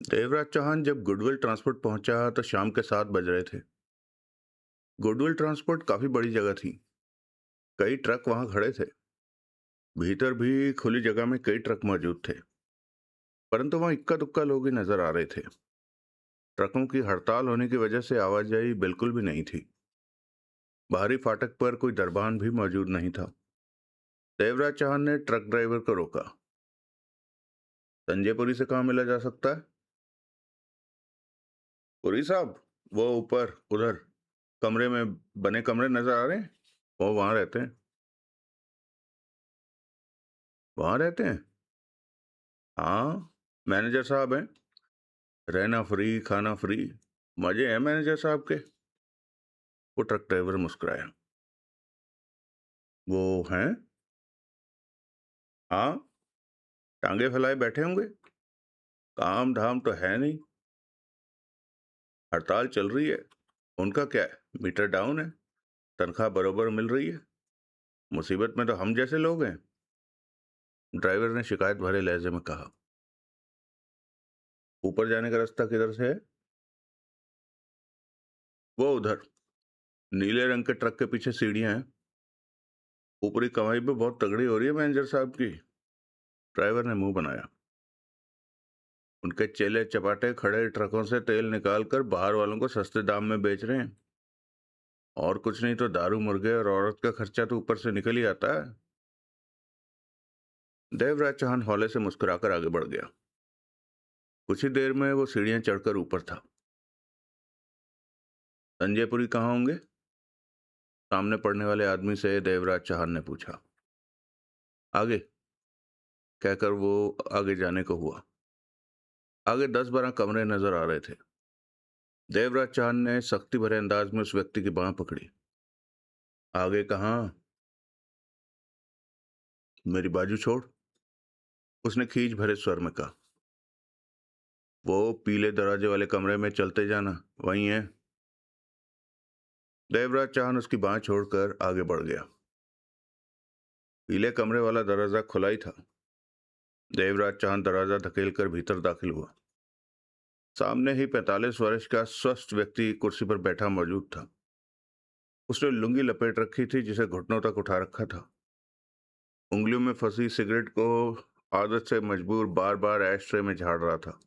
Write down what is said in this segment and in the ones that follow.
देवराज चौहान जब goodwill transport पहुंचा तो शाम के 7 बज रहे थे। गुडविल ट्रांसपोर्ट काफी बड़ी जगह थी। कई ट्रक वहां खड़े थे। भीतर भी खुली जगह में कई ट्रक मौजूद थे, परंतु वहां इक्का दुक्का लोग ही नजर आ रहे थे। ट्रकों की हड़ताल होने की वजह से आवाजाही बिल्कुल भी नहीं थी। बाहरी फाटक पर कोई दरबान भी मौजूद नहीं था। देवराज चौहान ने ट्रक ड्राइवर को रोका। संजय पुरी से कहाँ मिला जा सकता है? पुरी साहब, वो ऊपर उधर कमरे में बने कमरे नजर आ रहे हैं, वो वहां रहते हैं। वहां रहते हैं? हाँ, मैनेजर साहब हैं। रहना फ्री, खाना फ्री, मजे हैं मैनेजर साहब के। वो ट्रक ड्राइवर मुस्कुराया। वो हैं? हाँ, टांगे फैलाए बैठे होंगे। काम धाम तो है नहीं। हड़ताल चल रही है। उनका क्या है, मीटर डाउन है। तनख्वाह बरोबर मिल रही है। मुसीबत में तो हम जैसे लोग हैं। ड्राइवर ने शिकायत भरे लहजे में कहा। ऊपर जाने का रास्ता किधर से है? वो उधर नीले रंग के ट्रक के पीछे सीढ़ियां हैं। ऊपरी कमाई पे बहुत तगड़ी हो रही है मैनेजर साहब की। ड्राइवर ने मुंह बनाया। उनके चेले चपाटे खड़े ट्रकों से तेल निकालकर बाहर वालों को सस्ते दाम में बेच रहे हैं। और कुछ नहीं तो दारू, मुर्गे और औरत का खर्चा तो ऊपर से निकल ही आता है। देवराज चौहान हौले से मुस्कुराकर आगे बढ़ गया। कुछ ही देर में वो सीढ़ियां चढ़कर ऊपर था। संजय पुरी कहाँ होंगे? सामने पड़ने वाले आदमी से देवराज चौहान ने पूछा। आगे, कहकर वो आगे जाने को हुआ। आगे 10-12 कमरे नजर आ रहे थे। देवराज चौहान ने सख्ती भरे अंदाज में उस व्यक्ति की बांह पकड़ी। आगे कहाँ? मेरी बाजू छोड़, उसने खींच भरे स्वर में कहा। वो पीले दरवाजे वाले कमरे में चलते जाना, वही है। देवराज चौहान उसकी बांह छोड़कर आगे बढ़ गया। पीले कमरे वाला दरवाजा खुला ही था। देवराज चौहान दरवाजा धकेलकर भीतर दाखिल हुआ। सामने ही 45 वर्ष का स्वस्थ व्यक्ति कुर्सी पर बैठा मौजूद था। उसने लुंगी लपेट रखी थी जिसे घुटनों तक उठा रखा था। उंगलियों में फंसी सिगरेट को आदत से मजबूर बार बार एशट्रे में झाड़ रहा था।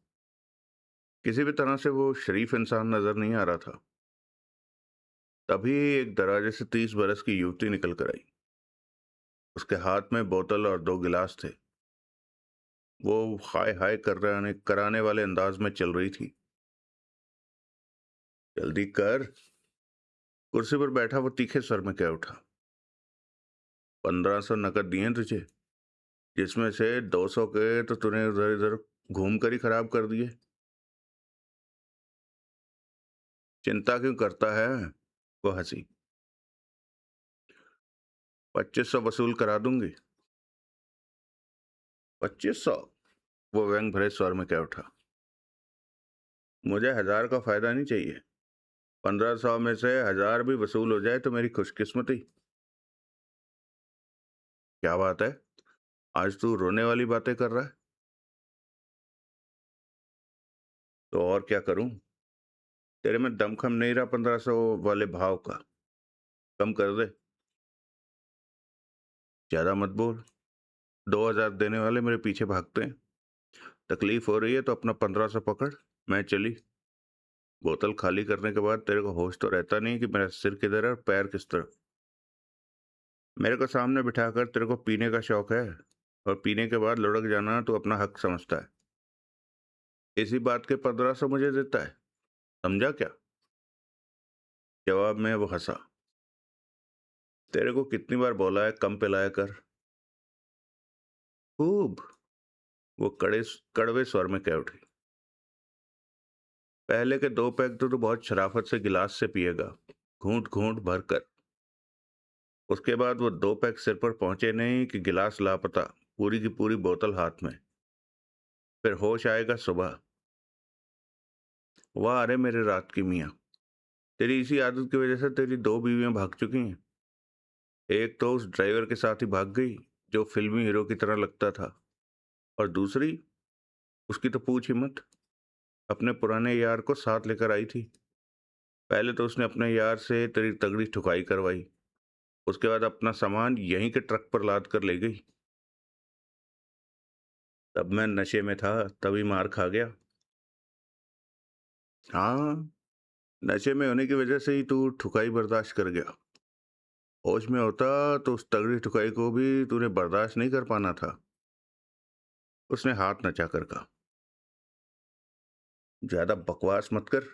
किसी भी तरह से वो शरीफ इंसान नजर नहीं आ रहा था। तभी एक दरवाजे से 30 बरस की युवती निकल कर आई। उसके हाथ में बोतल और 2 गिलास थे। वो हाय हाय कराने वाले अंदाज में चल रही थी। जल्दी कर, कुर्सी पर बैठा वो तीखे स्वर में कह उठा। 1500 नकद दिए तुझे, जिसमें से 200 के तो तूने उधर इधर घूम कर ही खराब कर दिए। चिंता क्यों करता है? वो हंसी। 2500 वसूल करा दूंगी। 2500? वो व्यंग भरे स्वर में कह उठा। मुझे 1000 का फायदा नहीं चाहिए। 1500 में से 1000 भी वसूल हो जाए तो मेरी खुशकिस्मती। क्या बात है, आज तू रोने वाली बातें कर रहा है? तो और क्या करूं? तेरे में दमखम नहीं रहा 1500 वाले भाव का। कम कर दे। ज्यादा मत बोल। 2000 देने वाले मेरे पीछे भागते हैं। तकलीफ हो रही है तो अपना 1500 पकड़। मैं चली। बोतल खाली करने के बाद तेरे को होश तो रहता नहीं कि मेरा सिर किधर है और पैर किस तरफ। मेरे को सामने बिठाकर तेरे को पीने का शौक है, और पीने के बाद लुढ़क जाना तू अपना हक समझता है। इसी बात के 1500 मुझे देता है, समझा क्या? जवाब में वो हंसा। तेरे को कितनी बार बोला है कम पिलाया कर। खूब, वो कड़वे स्वर में कह उठी। पहले के 2 पैग तो तू बहुत शराफत से गिलास से पिएगा, घूंट घूंट भर कर। उसके बाद वो 2 पैग सिर पर पहुंचे नहीं कि गिलास लापता, पूरी की पूरी बोतल हाथ में। फिर होश आएगा सुबह। वाह अरे मेरे रात की मियाँ, तेरी इसी आदत की वजह से तेरी 2 बीवियां भाग चुकी हैं। एक तो उस ड्राइवर के साथ ही भाग गई जो फिल्मी हीरो की तरह लगता था, और दूसरी, उसकी तो पूछ ही मत। अपने पुराने यार को साथ लेकर आई थी। पहले तो उसने अपने यार से तेरी तगड़ी ठुकाई करवाई, उसके बाद अपना सामान यहीं के ट्रक पर लाद कर ले गई। तब मैं नशे में था, तभी मार खा गया। हाँ, नशे में होने की वजह से ही तू ठुकाई बर्दाश्त कर गया। होश में होता तो उस तगड़ी ठुकाई को भी तूने बर्दाश्त नहीं कर पाना था। उसने हाथ नचाकर कहा। ज्यादा बकवास मत कर।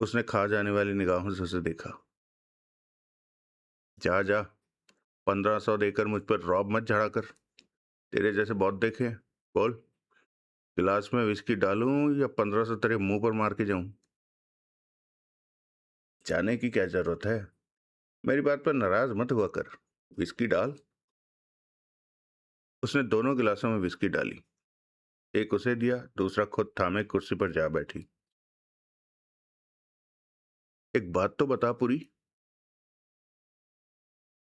उसने खा जाने वाली निगाहों से उसे देखा। जा जा, 1500 देकर मुझ पर रौब मत झड़ा कर। तेरे जैसे बहुत देखे हैं। बोल, गिलास में विस्की डालूं या 1500 तेरे मुंह पर मार के जाऊं? जाने की क्या जरूरत है? मेरी बात पर नाराज मत हुआ कर। विस्की डाल। उसने दोनों गिलासों में विस्की डाली। एक उसे दिया, दूसरा खुद थामे कुर्सी पर जा बैठी। एक बात तो बता पूरी।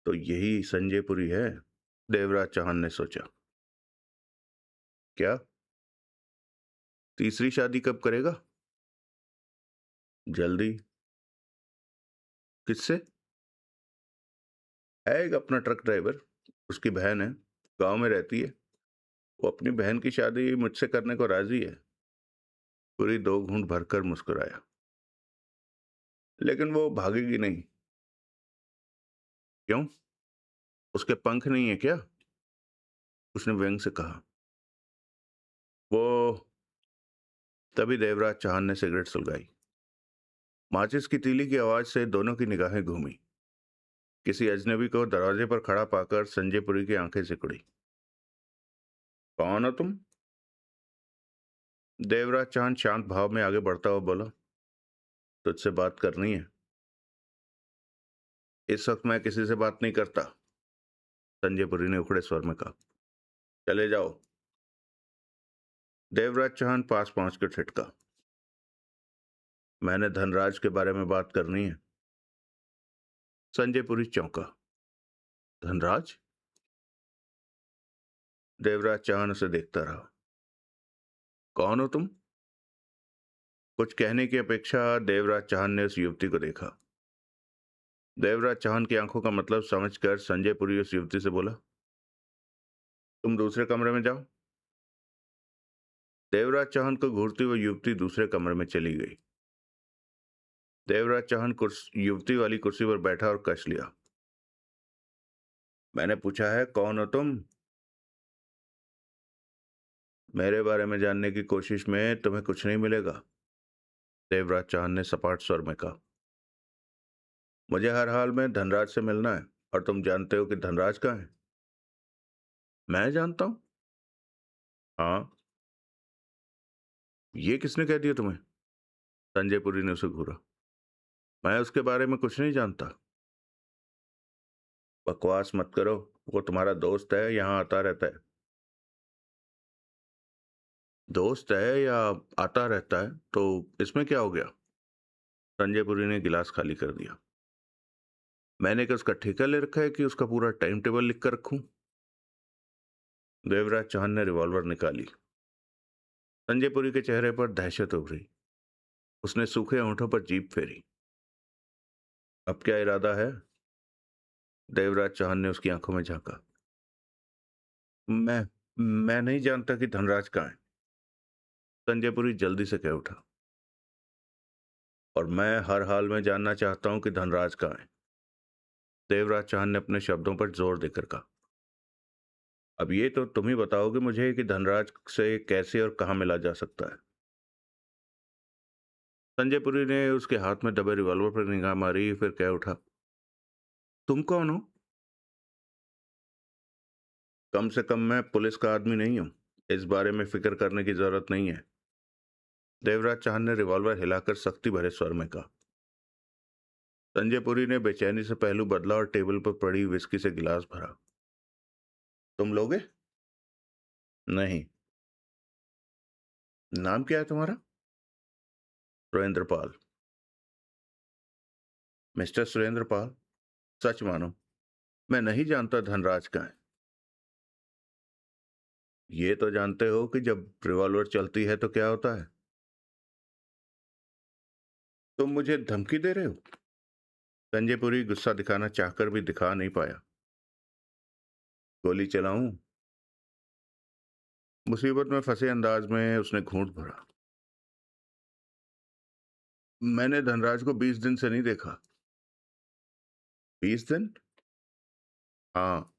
तो यही संजय पुरी है? देवराज चौहान ने सोचा। क्या? तीसरी शादी कब करेगा? जल्दी। किससे? है एक अपना ट्रक ड्राइवर, उसकी बहन है, गांव में रहती है। वो अपनी बहन की शादी मुझसे करने को राजी है। पूरी दो घूंट भरकर मुस्कुराया। लेकिन वो भागेगी नहीं। क्यों? उसके पंख नहीं है क्या? उसने व्यंग से कहा। वो तभी देवराज चौहान ने सिगरेट सुलगाई। माचिस की तीली की आवाज से दोनों की निगाहें घूमी। किसी अजनबी को दरवाजे पर खड़ा पाकर संजय पुरी की आंखें सिकुड़ी। कौन हो तुम? देवराज चौहान शांत भाव में आगे बढ़ता हुआ बोला। तुझसे बात करनी है। इस वक्त मैं किसी से बात नहीं करता, संजय पुरी ने उखड़े स्वर में कहा। चले जाओ। देवराज चौहान पास पहुंचकर छिटका। मैंने धनराज के बारे में बात करनी है। संजय पुरी चौंका। धनराज? देवराज चौहान उसे देखता रहा। कौन हो तुम? कुछ कहने की अपेक्षा देवराज चौहान ने उस युवती को देखा। देवराज चौहान की आंखों का मतलब समझकर संजय पुरी उस युवती से बोला। तुम दूसरे कमरे में जाओ। देवराज चौहान को घूरती हुई युवती दूसरे कमरे में चली गई। देवराज चौहान युवती वाली कुर्सी पर बैठा और कश लिया। मैंने पूछा है, कौन हो तुम? मेरे बारे में जानने की कोशिश में तुम्हें कुछ नहीं मिलेगा, देवराज चौहान ने सपाट स्वर में कहा। मुझे हर हाल में धनराज से मिलना है, और तुम जानते हो कि धनराज कहाँ है। मैं जानता हूं? हाँ। ये किसने कह दिया तुम्हें? संजय पुरी ने उसे घूरा। मैं उसके बारे में कुछ नहीं जानता। बकवास मत करो। वो तुम्हारा दोस्त है, यहाँ आता रहता है। दोस्त है या आता रहता है तो इसमें क्या हो गया? संजय पुरी ने गिलास खाली कर दिया। मैंने क्या उसका ठेका ले रखा है कि उसका पूरा टाइम टेबल लिख कर रखूं? देवराज चौहान ने रिवॉल्वर निकाली। संजय पुरी के चेहरे पर दहशत उभरी। उसने सूखे होंठों पर जीभ फेरी। अब क्या इरादा है? देवराज चौहान ने उसकी आंखों में झांका। मैं मैं नहीं जानता कि धनराज कहाँ है, संजय पुरी जल्दी से कह उठा। और मैं हर हाल में जानना चाहता हूं कि धनराज कहाँ है, देवराज चौहान ने अपने शब्दों पर जोर देकर कहा। अब ये तो तुम ही बताओगे मुझे कि धनराज से कैसे और कहां मिला जा सकता है। संजय पुरी ने उसके हाथ में दबे रिवॉल्वर पर निगाह मारी, फिर कह उठा। तुम कौन हो? कम से कम मैं पुलिस का आदमी नहीं हूं। इस बारे में फिक्र करने की जरूरत नहीं है, देवराज चौहान ने रिवॉल्वर हिलाकर सख्ती भरे स्वर में कहा। संजय पुरी ने बेचैनी से पहलू बदला और टेबल पर पड़ी विस्की से गिलास भरा। तुम लोगे? नहीं। नाम क्या है तुम्हारा? सुरेंद्र पाल। मिस्टर सुरेंद्र पाल, सच मानो मैं नहीं जानता धनराज कहाँ है। ये तो जानते हो कि जब रिवॉल्वर चलती है तो क्या होता है? तुम मुझे धमकी दे रहे हो? संजय पुरी गुस्सा दिखाना चाहकर भी दिखा नहीं पाया। गोली चलाऊं? मुसीबत में फंसे अंदाज में उसने घूंट भरा। मैंने धनराज को 20 दिन से नहीं देखा। 20 दिन? हाँ,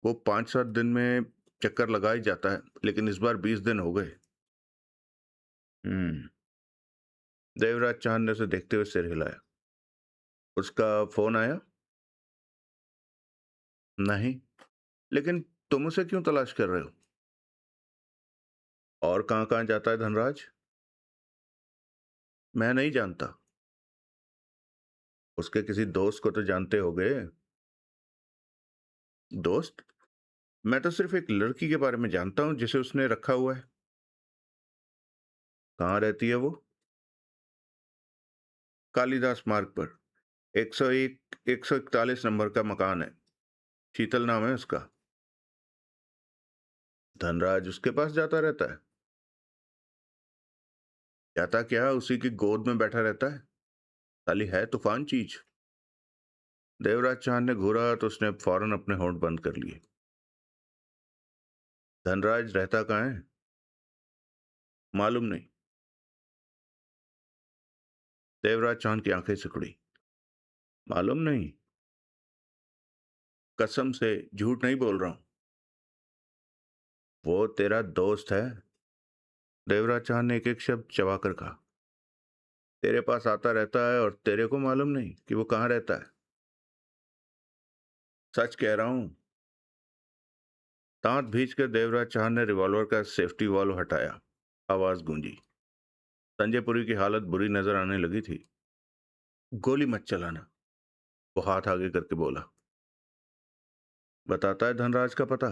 वो 5-7 दिन में चक्कर लगा ही जाता है, लेकिन इस बार 20 दिन हो गए। हम्म। देवराज चांद ने उसे देखते हुए सिर हिलाया। उसका फोन आया? नहीं। लेकिन तुम उसे क्यों तलाश कर रहे हो? और कहाँ कहाँ जाता है धनराज? मैं नहीं जानता। उसके किसी दोस्त को तो जानते होगे। दोस्त? मैं तो सिर्फ एक लड़की के बारे में जानता हूँ जिसे उसने रखा हुआ है। कहाँ रहती है वो? कालिदास मार्ग पर। 101 141 नंबर का मकान है। शीतल नाम है उसका। धनराज उसके पास जाता रहता है? जाता क्या, उसी की गोद में बैठा रहता है। साली है तूफान चीज। देवराज चांद ने घूरा तो उसने फौरन अपने होंठ बंद कर लिए। धनराज रहता कहाँ है? मालूम नहीं। देवराज चांद की आंखें सिकुड़ी। मालूम नहीं? कसम से झूठ नहीं बोल रहा हूं। वो तेरा दोस्त है। देवराज चांद ने एक एक शब्द चबाकर कहा। तेरे पास आता रहता है और तेरे को मालूम नहीं कि वो कहाँ रहता है? सच कह रहा हूं। दांत भींच कर देवराज चांद ने रिवॉल्वर का सेफ्टी वॉल्व हटाया। आवाज गूंजी। संजय पुरी की हालत बुरी नजर आने लगी थी। गोली मत चलाना, वो हाथ आगे करके बोला। बताता है धनराज का पता?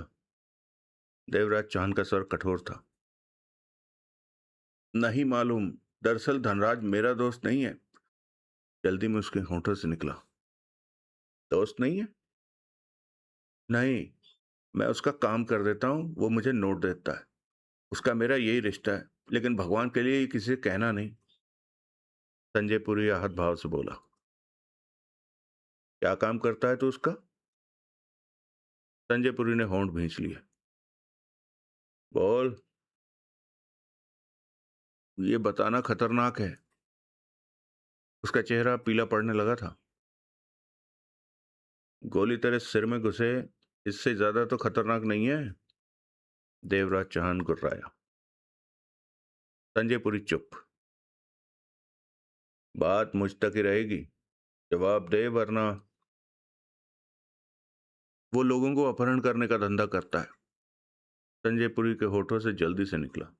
देवराज चांद का स्वर कठोर था। नहीं मालूम। दरअसल धनराज मेरा दोस्त नहीं है। जल्दी में उसके होंठों से निकला। दोस्त नहीं है? नहीं। मैं उसका काम कर देता हूं, वो मुझे नोट देता है। उसका मेरा यही रिश्ता है, लेकिन भगवान के लिए ये किसी से कहना नहीं। संजय पुरी आहत भाव से बोला। क्या काम करता है तू उसका? संजय पुरी ने होंठ भींच लिए। बोल। ये बताना खतरनाक है। उसका चेहरा पीला पड़ने लगा था। गोली तेरे सिर में घुसे, इससे ज्यादा तो खतरनाक नहीं है। देवराज चांद गुर्राया। संजय पुरी चुप। बात मुझ तक ही रहेगी। जवाब दे वरना। वो लोगों को अपहरण करने का धंधा करता है। संजय पुरी के होठों से जल्दी से निकला।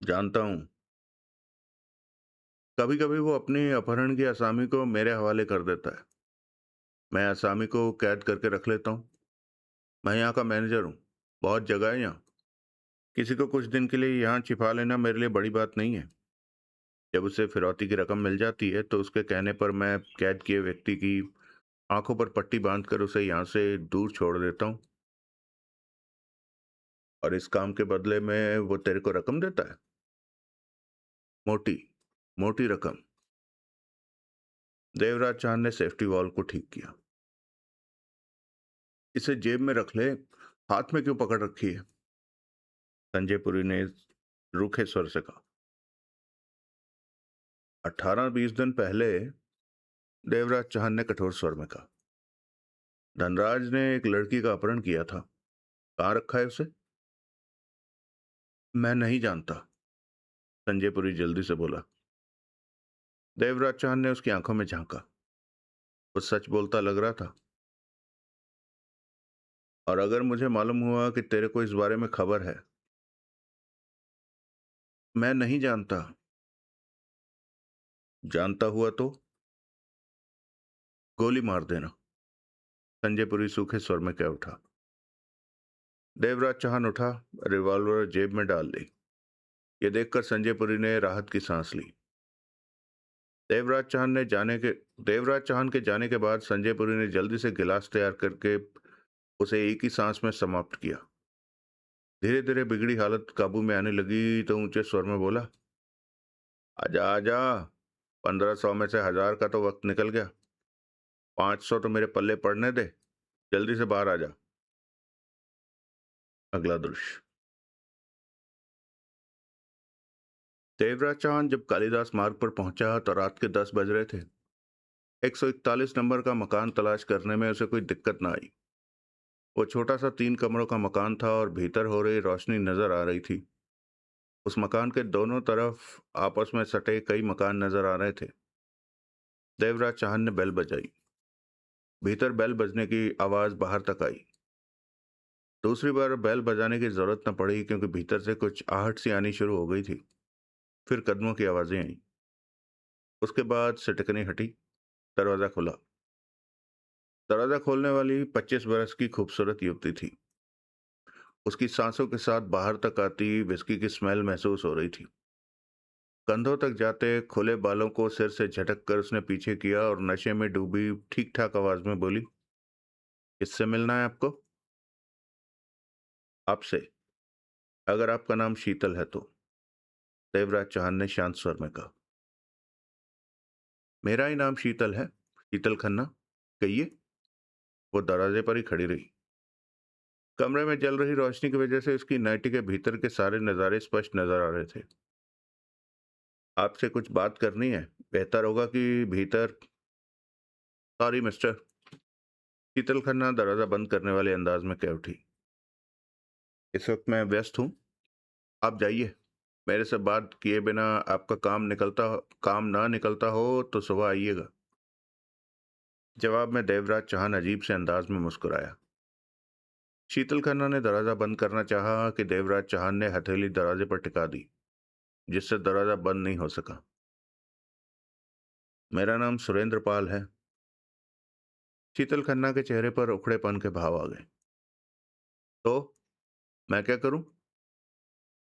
जानता हूं। कभी कभी वो अपने अपहरण की असामी को मेरे हवाले कर देता है। मैं असामी को कैद करके रख लेता हूँ। मैं यहाँ का मैनेजर हूँ। बहुत जगह है यहाँ। किसी को कुछ दिन के लिए यहाँ छिपा लेना मेरे लिए बड़ी बात नहीं है। जब उसे फिरौती की रकम मिल जाती है तो उसके कहने पर मैं कैद किए व्यक्ति की आंखों पर पट्टी बांधकर उसे यहाँ से दूर छोड़ देता हूँ। और इस काम के बदले में वो तेरे को रकम देता है। मोटी मोटी रकम। देवराज चांद ने सेफ्टी वॉल्व को ठीक किया। इसे जेब में रख ले, हाथ में क्यों पकड़ रखी है? संजय पुरी ने रूखे स्वर से कहा। 18-20 दिन पहले, देवराज चांद ने कठोर स्वर में कहा, धनराज ने एक लड़की का अपहरण किया था। कहाँ रखा है उसे? मैं नहीं जानता। संजय पुरी जल्दी से बोला। देवराज चांद ने उसकी आंखों में झांका। वो सच बोलता लग रहा था। और अगर मुझे मालूम हुआ कि तेरे को इस बारे में खबर है? मैं नहीं जानता। जानता हुआ तो गोली मार देना। संजय पुरी सूखे स्वर में कह उठा। देवराज चांद उठा, रिवॉल्वर जेब में डाल ली। ये देखकर संजय पुरी ने राहत की सांस ली। देवराज चांद के जाने के बाद संजय पुरी ने जल्दी से गिलास तैयार करके उसे एक ही सांस में समाप्त किया। धीरे धीरे बिगड़ी हालत काबू में आने लगी तो ऊंचे स्वर में बोला, आजा आजा, 1500 में से 1000 का तो वक्त निकल गया, 500 तो मेरे पल्ले पड़ने दे, जल्दी से बाहर आ जा। अगला दृश्य। देवराज चौहान जब कालिदास मार्ग पर पहुंचा तो रात के 10 बज रहे थे। 141 नंबर का मकान तलाश करने में उसे कोई दिक्कत ना आई। वो छोटा सा 3 कमरों का मकान था और भीतर हो रही रोशनी नजर आ रही थी। उस मकान के दोनों तरफ आपस में सटे कई मकान नजर आ रहे थे। देवराज चौहान ने बेल बजाई। भीतर बेल बजने की आवाज बाहर तक आई। दूसरी बार बेल बजाने की जरूरत न पड़ी क्योंकि भीतर से कुछ आहट सी आनी शुरू हो गई थी। फिर कदमों की आवाजें आई। उसके बाद सिटकनी हटी। दरवाजा खुला। दरवाजा खोलने वाली 25 बरस की खूबसूरत युवती थी। उसकी सांसों के साथ बाहर तक आती विस्की की स्मेल महसूस हो रही थी। कंधों तक जाते खुले बालों को सिर से झटक कर उसने पीछे किया और नशे में डूबी ठीक ठाक आवाज में बोली, किससे मिलना है आपको? आपसे, अगर आपका नाम शीतल है तो। देवराज चौहान ने शांत स्वर में कहा। मेरा ही नाम शीतल है, शीतल खन्ना। कहिए। वो दरवाजे पर ही खड़ी रही। कमरे में जल रही रोशनी की वजह से उसकी नाइटी के भीतर के सारे नजारे स्पष्ट नजर आ रहे थे। आपसे कुछ बात करनी है, बेहतर होगा कि भीतर। Sorry mister. शीतल खन्ना दरवाजा बंद करने वाले अंदाज में कह उठी। इस वक्त मैं व्यस्त हूँ, आप जाइए। मेरे से बात किए बिना आपका काम ना निकलता हो तो सुबह आइएगा। जवाब में देवराज चौहान अजीब से अंदाज में मुस्कुराया। शीतल खन्ना ने दरवाजा बंद करना चाहा कि देवराज चौहान ने हथेली दरवाजे पर टिका दी, जिससे दरवाजा बंद नहीं हो सका। मेरा नाम सुरेंद्र पाल है। शीतल खन्ना के चेहरे पर उखड़ेपन के भाव आ गए। तो मैं क्या करूं?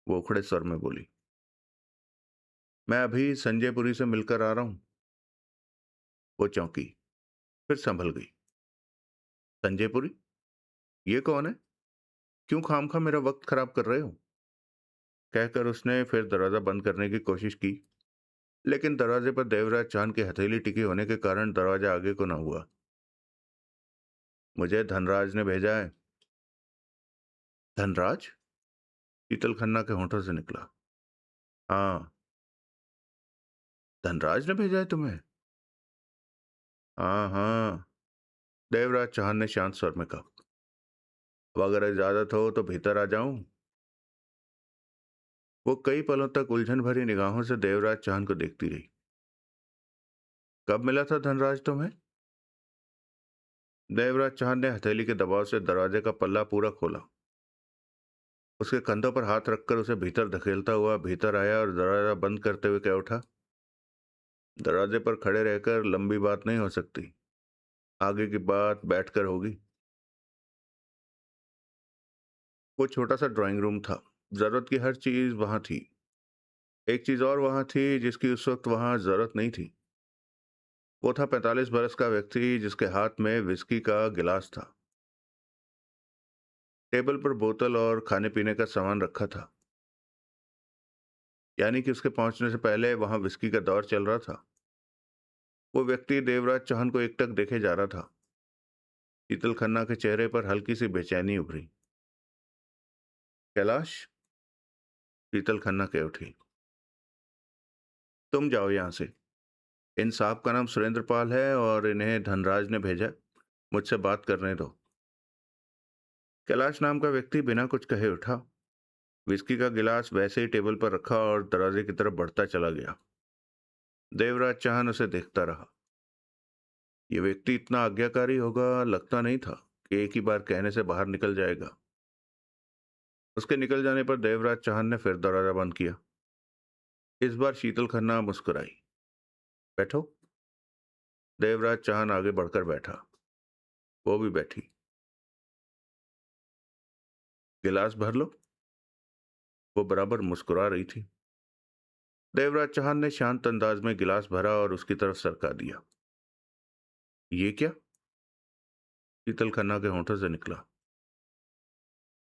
वो उखड़े स्वर में बोली। मैं अभी संजयपुरी से मिलकर आ रहा हूं। वो चौंकी, फिर संभल गई। संजयपुरी? ये कौन है? क्यों खामखा मेरा वक्त खराब कर रहे हो? कहकर उसने फिर दरवाजा बंद करने की कोशिश की, लेकिन दरवाजे पर देवराज चांद की हथेली टिकी होने के कारण दरवाजा आगे को न हुआ। मुझे धनराज ने भेजा है। धनराज? शीतल खन्ना के होंठों से निकला। हाँ। धनराज ने भेजा है तुम्हें? हाँ हाँ। देवराज चौहान ने शांत स्वर में कहा। अब अगर इजाजत हो तो भीतर आ जाऊं? वो कई पलों तक उलझन भरी निगाहों से देवराज चौहान को देखती रही। कब मिला था धनराज तुम्हें? देवराज चौहान ने हथेली के दबाव से दरवाजे का पल्ला पूरा खोला। उसके कंधों पर हाथ रखकर उसे भीतर धकेलता हुआ भीतर आया और दरवाजा बंद करते हुए कह उठा, दरवाजे पर खड़े रहकर लंबी बात नहीं हो सकती, आगे की बात बैठकर होगी। वो छोटा सा ड्राइंग रूम था। जरूरत की हर चीज वहां थी। एक चीज और वहां थी जिसकी उस वक्त वहां जरूरत नहीं थी। वो था 45 बरस का व्यक्ति जिसके हाथ में विस्की का गिलास था। टेबल पर बोतल और खाने पीने का सामान रखा था, यानी कि उसके पहुंचने से पहले वहां विस्की का दौर चल रहा था। वो व्यक्ति देवराज चौहान को एकटक देखे जा रहा था। शीतल खन्ना के चेहरे पर हल्की सी बेचैनी उभरी। कैलाश? शीतल खन्ना कह उठी। तुम जाओ यहां से। इन साहब का नाम सुरेंद्र पाल है और इन्हें धनराज ने भेजा। मुझसे बात करने दो। कैलाश नाम का व्यक्ति बिना कुछ कहे उठा। विस्की का गिलास वैसे ही टेबल पर रखा और दरवाजे की तरफ बढ़ता चला गया। देवराज चौहान उसे देखता रहा। यह व्यक्ति इतना आज्ञाकारी होगा लगता नहीं था कि एक ही बार कहने से बाहर निकल जाएगा। उसके निकल जाने पर देवराज चौहान ने फिर दरवाजा बंद किया। इस बार शीतल खन्ना मुस्कुराई। बैठो। देवराज चौहान आगे बढ़कर बैठा। वो भी बैठी। गिलास भर लो। वो बराबर मुस्कुरा रही थी। देवराज चौहान ने शांत अंदाज में गिलास भरा और उसकी तरफ सरका दिया। ये क्या? शीतल खन्ना के होंठों से निकला।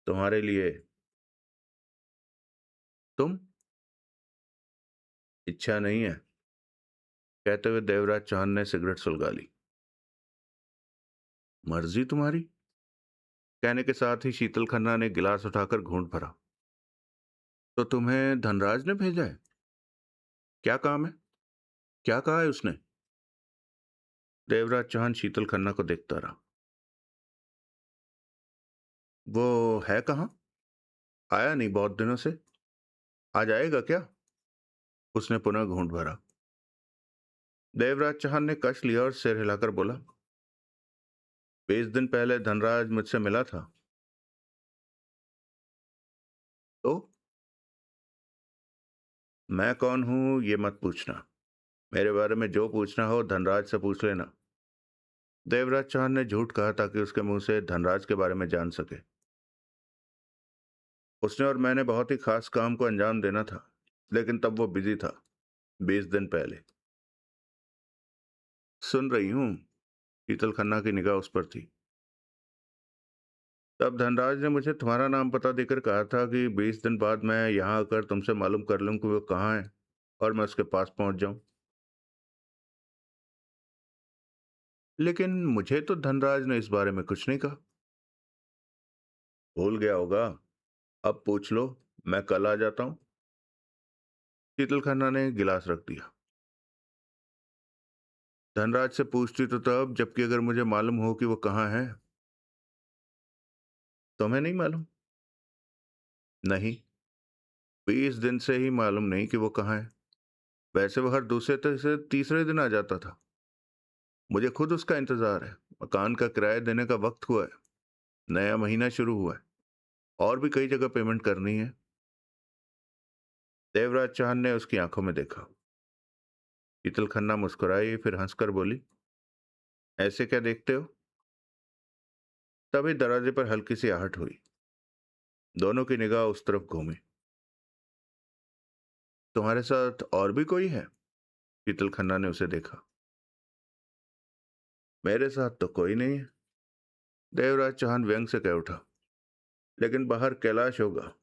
तुम्हारे लिए। तुम? इच्छा नहीं है, कहते हुए देवराज चौहान ने सिगरेट सुलगा ली। मर्जी तुम्हारी, कहने के साथ ही शीतल खन्ना ने गिलास उठाकर घूंट भरा। तो तुम्हें धनराज ने भेजा है? क्या काम है? क्या कहा है उसने? देवराज चौहान शीतल खन्ना को देखता रहा। वो है कहाँ? आया नहीं बहुत दिनों से। आज आएगा क्या? उसने पुनः घूंट भरा। देवराज चौहान ने कश लिया और सिर हिलाकर बोला, 20 दिन पहले धनराज मुझसे मिला था। तो मैं कौन हूं ये मत पूछना। मेरे बारे में जो पूछना हो धनराज से पूछ लेना। देवराज चौहान ने झूठ कहा ताकि उसके मुंह से धनराज के बारे में जान सके। उसने और मैंने बहुत ही खास काम को अंजाम देना था, लेकिन तब वो बिजी था। 20 दिन पहले। सुन रही हूं। शीतल खन्ना की निगाह उस पर थी। तब धनराज ने मुझे तुम्हारा नाम पता देकर कहा था कि 20 दिन बाद मैं यहाँ आकर तुमसे मालूम कर लूं कि वो कहाँ है और मैं उसके पास पहुंच जाऊं। लेकिन मुझे तो धनराज ने इस बारे में कुछ नहीं कहा। भूल गया होगा। अब पूछ लो, मैं कल आ जाता हूं। शीतल खन्ना ने गिलास रख दिया। धनराज से पूछती तो तब, जबकि अगर मुझे मालूम हो कि वो कहाँ है। तुम्हें नहीं मालूम? नहीं, 20 दिन से ही मालूम नहीं कि वो कहाँ है। वैसे वो हर दूसरे से तीसरे दिन आ जाता था। मुझे खुद उसका इंतजार है। मकान का किराया देने का वक्त हुआ है। नया महीना शुरू हुआ है और भी कई जगह पेमेंट करनी है। देवराज चौहान ने उसकी आंखों में देखा। शीतल खन्ना मुस्कुराई, फिर हंसकर बोली, ऐसे क्या देखते हो? तभी दरवाजे पर हल्की सी आहट हुई। दोनों की निगाह उस तरफ घूमी। तुम्हारे साथ और भी कोई है? शीतल खन्ना ने उसे देखा। मेरे साथ तो कोई नहीं है। देवराज चौहान व्यंग से कह उठा। लेकिन बाहर कैलाश होगा,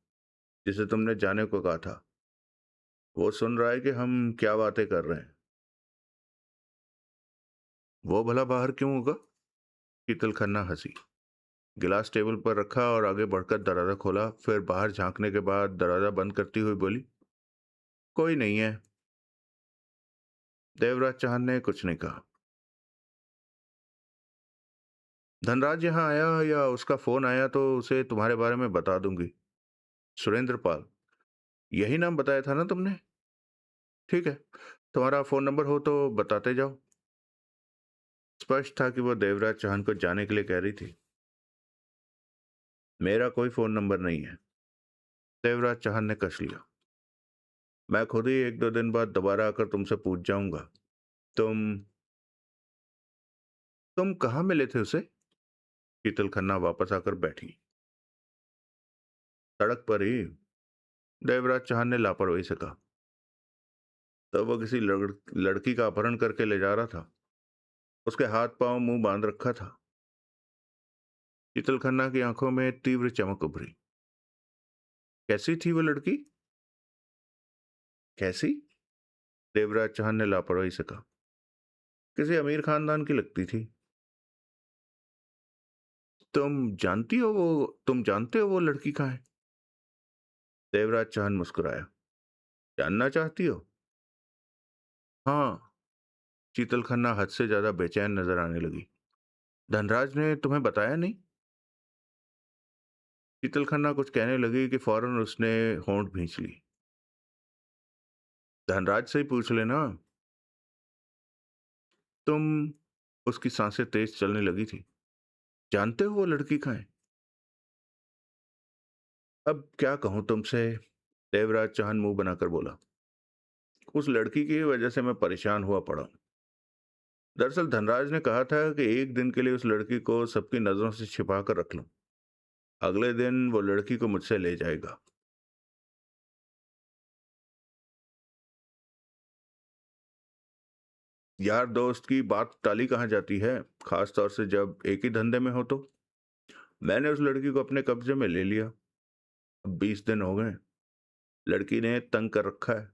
जिसे तुमने जाने को कहा था। वो सुन रहा है कि हम क्या बातें कर रहे हैं। वो भला बाहर क्यों होगा? शीतल खन्ना हंसी। गिलास टेबल पर रखा और आगे बढ़कर दरवाजा खोला, फिर बाहर झांकने के बाद दरवाजा बंद करती हुई बोली, कोई नहीं है। देवराज चौहान ने कुछ नहीं कहा। धनराज यहाँ आया या उसका फोन आया तो उसे तुम्हारे बारे में बता दूंगी। सुरेंद्र पाल, यही नाम बताया था ना तुमने? ठीक है, तुम्हारा फोन नंबर हो तो बताते जाओ। स्पष्ट था कि वो देवराज चौहान को जाने के लिए कह रही थी। मेरा कोई फोन नंबर नहीं है। देवराज चौहान ने कस लिया। मैं खुद ही 1-2 दिन बाद दोबारा आकर तुमसे पूछ जाऊंगा। तुम तुम कहाँ मिले थे उसे? शीतल खन्ना वापस आकर बैठी। सड़क पर ही। देवराज चौहान ने लापरवाही से कहा। तब वो किसी लड़की का अपहरण करके ले जा रहा था। उसके हाथ पांव मुंह बांध रखा था। शीतल खन्ना की आंखों में तीव्र चमक उभरी। कैसी थी वो लड़की? कैसी? देवराज चौहान ने लापरवाही से कहा। किसी अमीर खानदान की लगती थी। तुम जानते हो वो लड़की कहाँ है? देवराज चौहान मुस्कुराया। जानना चाहती हो? हाँ। शीतल खन्ना हद से ज्यादा बेचैन नजर आने लगी। धनराज ने तुम्हें बताया नहीं? शीतल खन्ना कुछ कहने लगी कि फौरन उसने होंठ भींच ली। धनराज से ही पूछ लेना। तुम उसकी सांसें तेज चलने लगी थी। जानते हो वो लड़की कहाँ है? अब क्या कहूं तुमसे? देवराज चौहान मुंह बनाकर बोला। उस लड़की की वजह से मैं परेशान हुआ पड़ा हूं। दरअसल धनराज ने कहा था कि एक दिन के लिए उस लड़की को सबकी नजरों से छिपा कर रख लूं। अगले दिन वो लड़की को मुझसे ले जाएगा। यार दोस्त की बात टाली कहाँ जाती है, खास तौर से जब एक ही धंधे में हो तो। मैंने उस लड़की को अपने कब्जे में ले लिया। अब 20 दिन हो गए। लड़की ने तंग कर रखा है।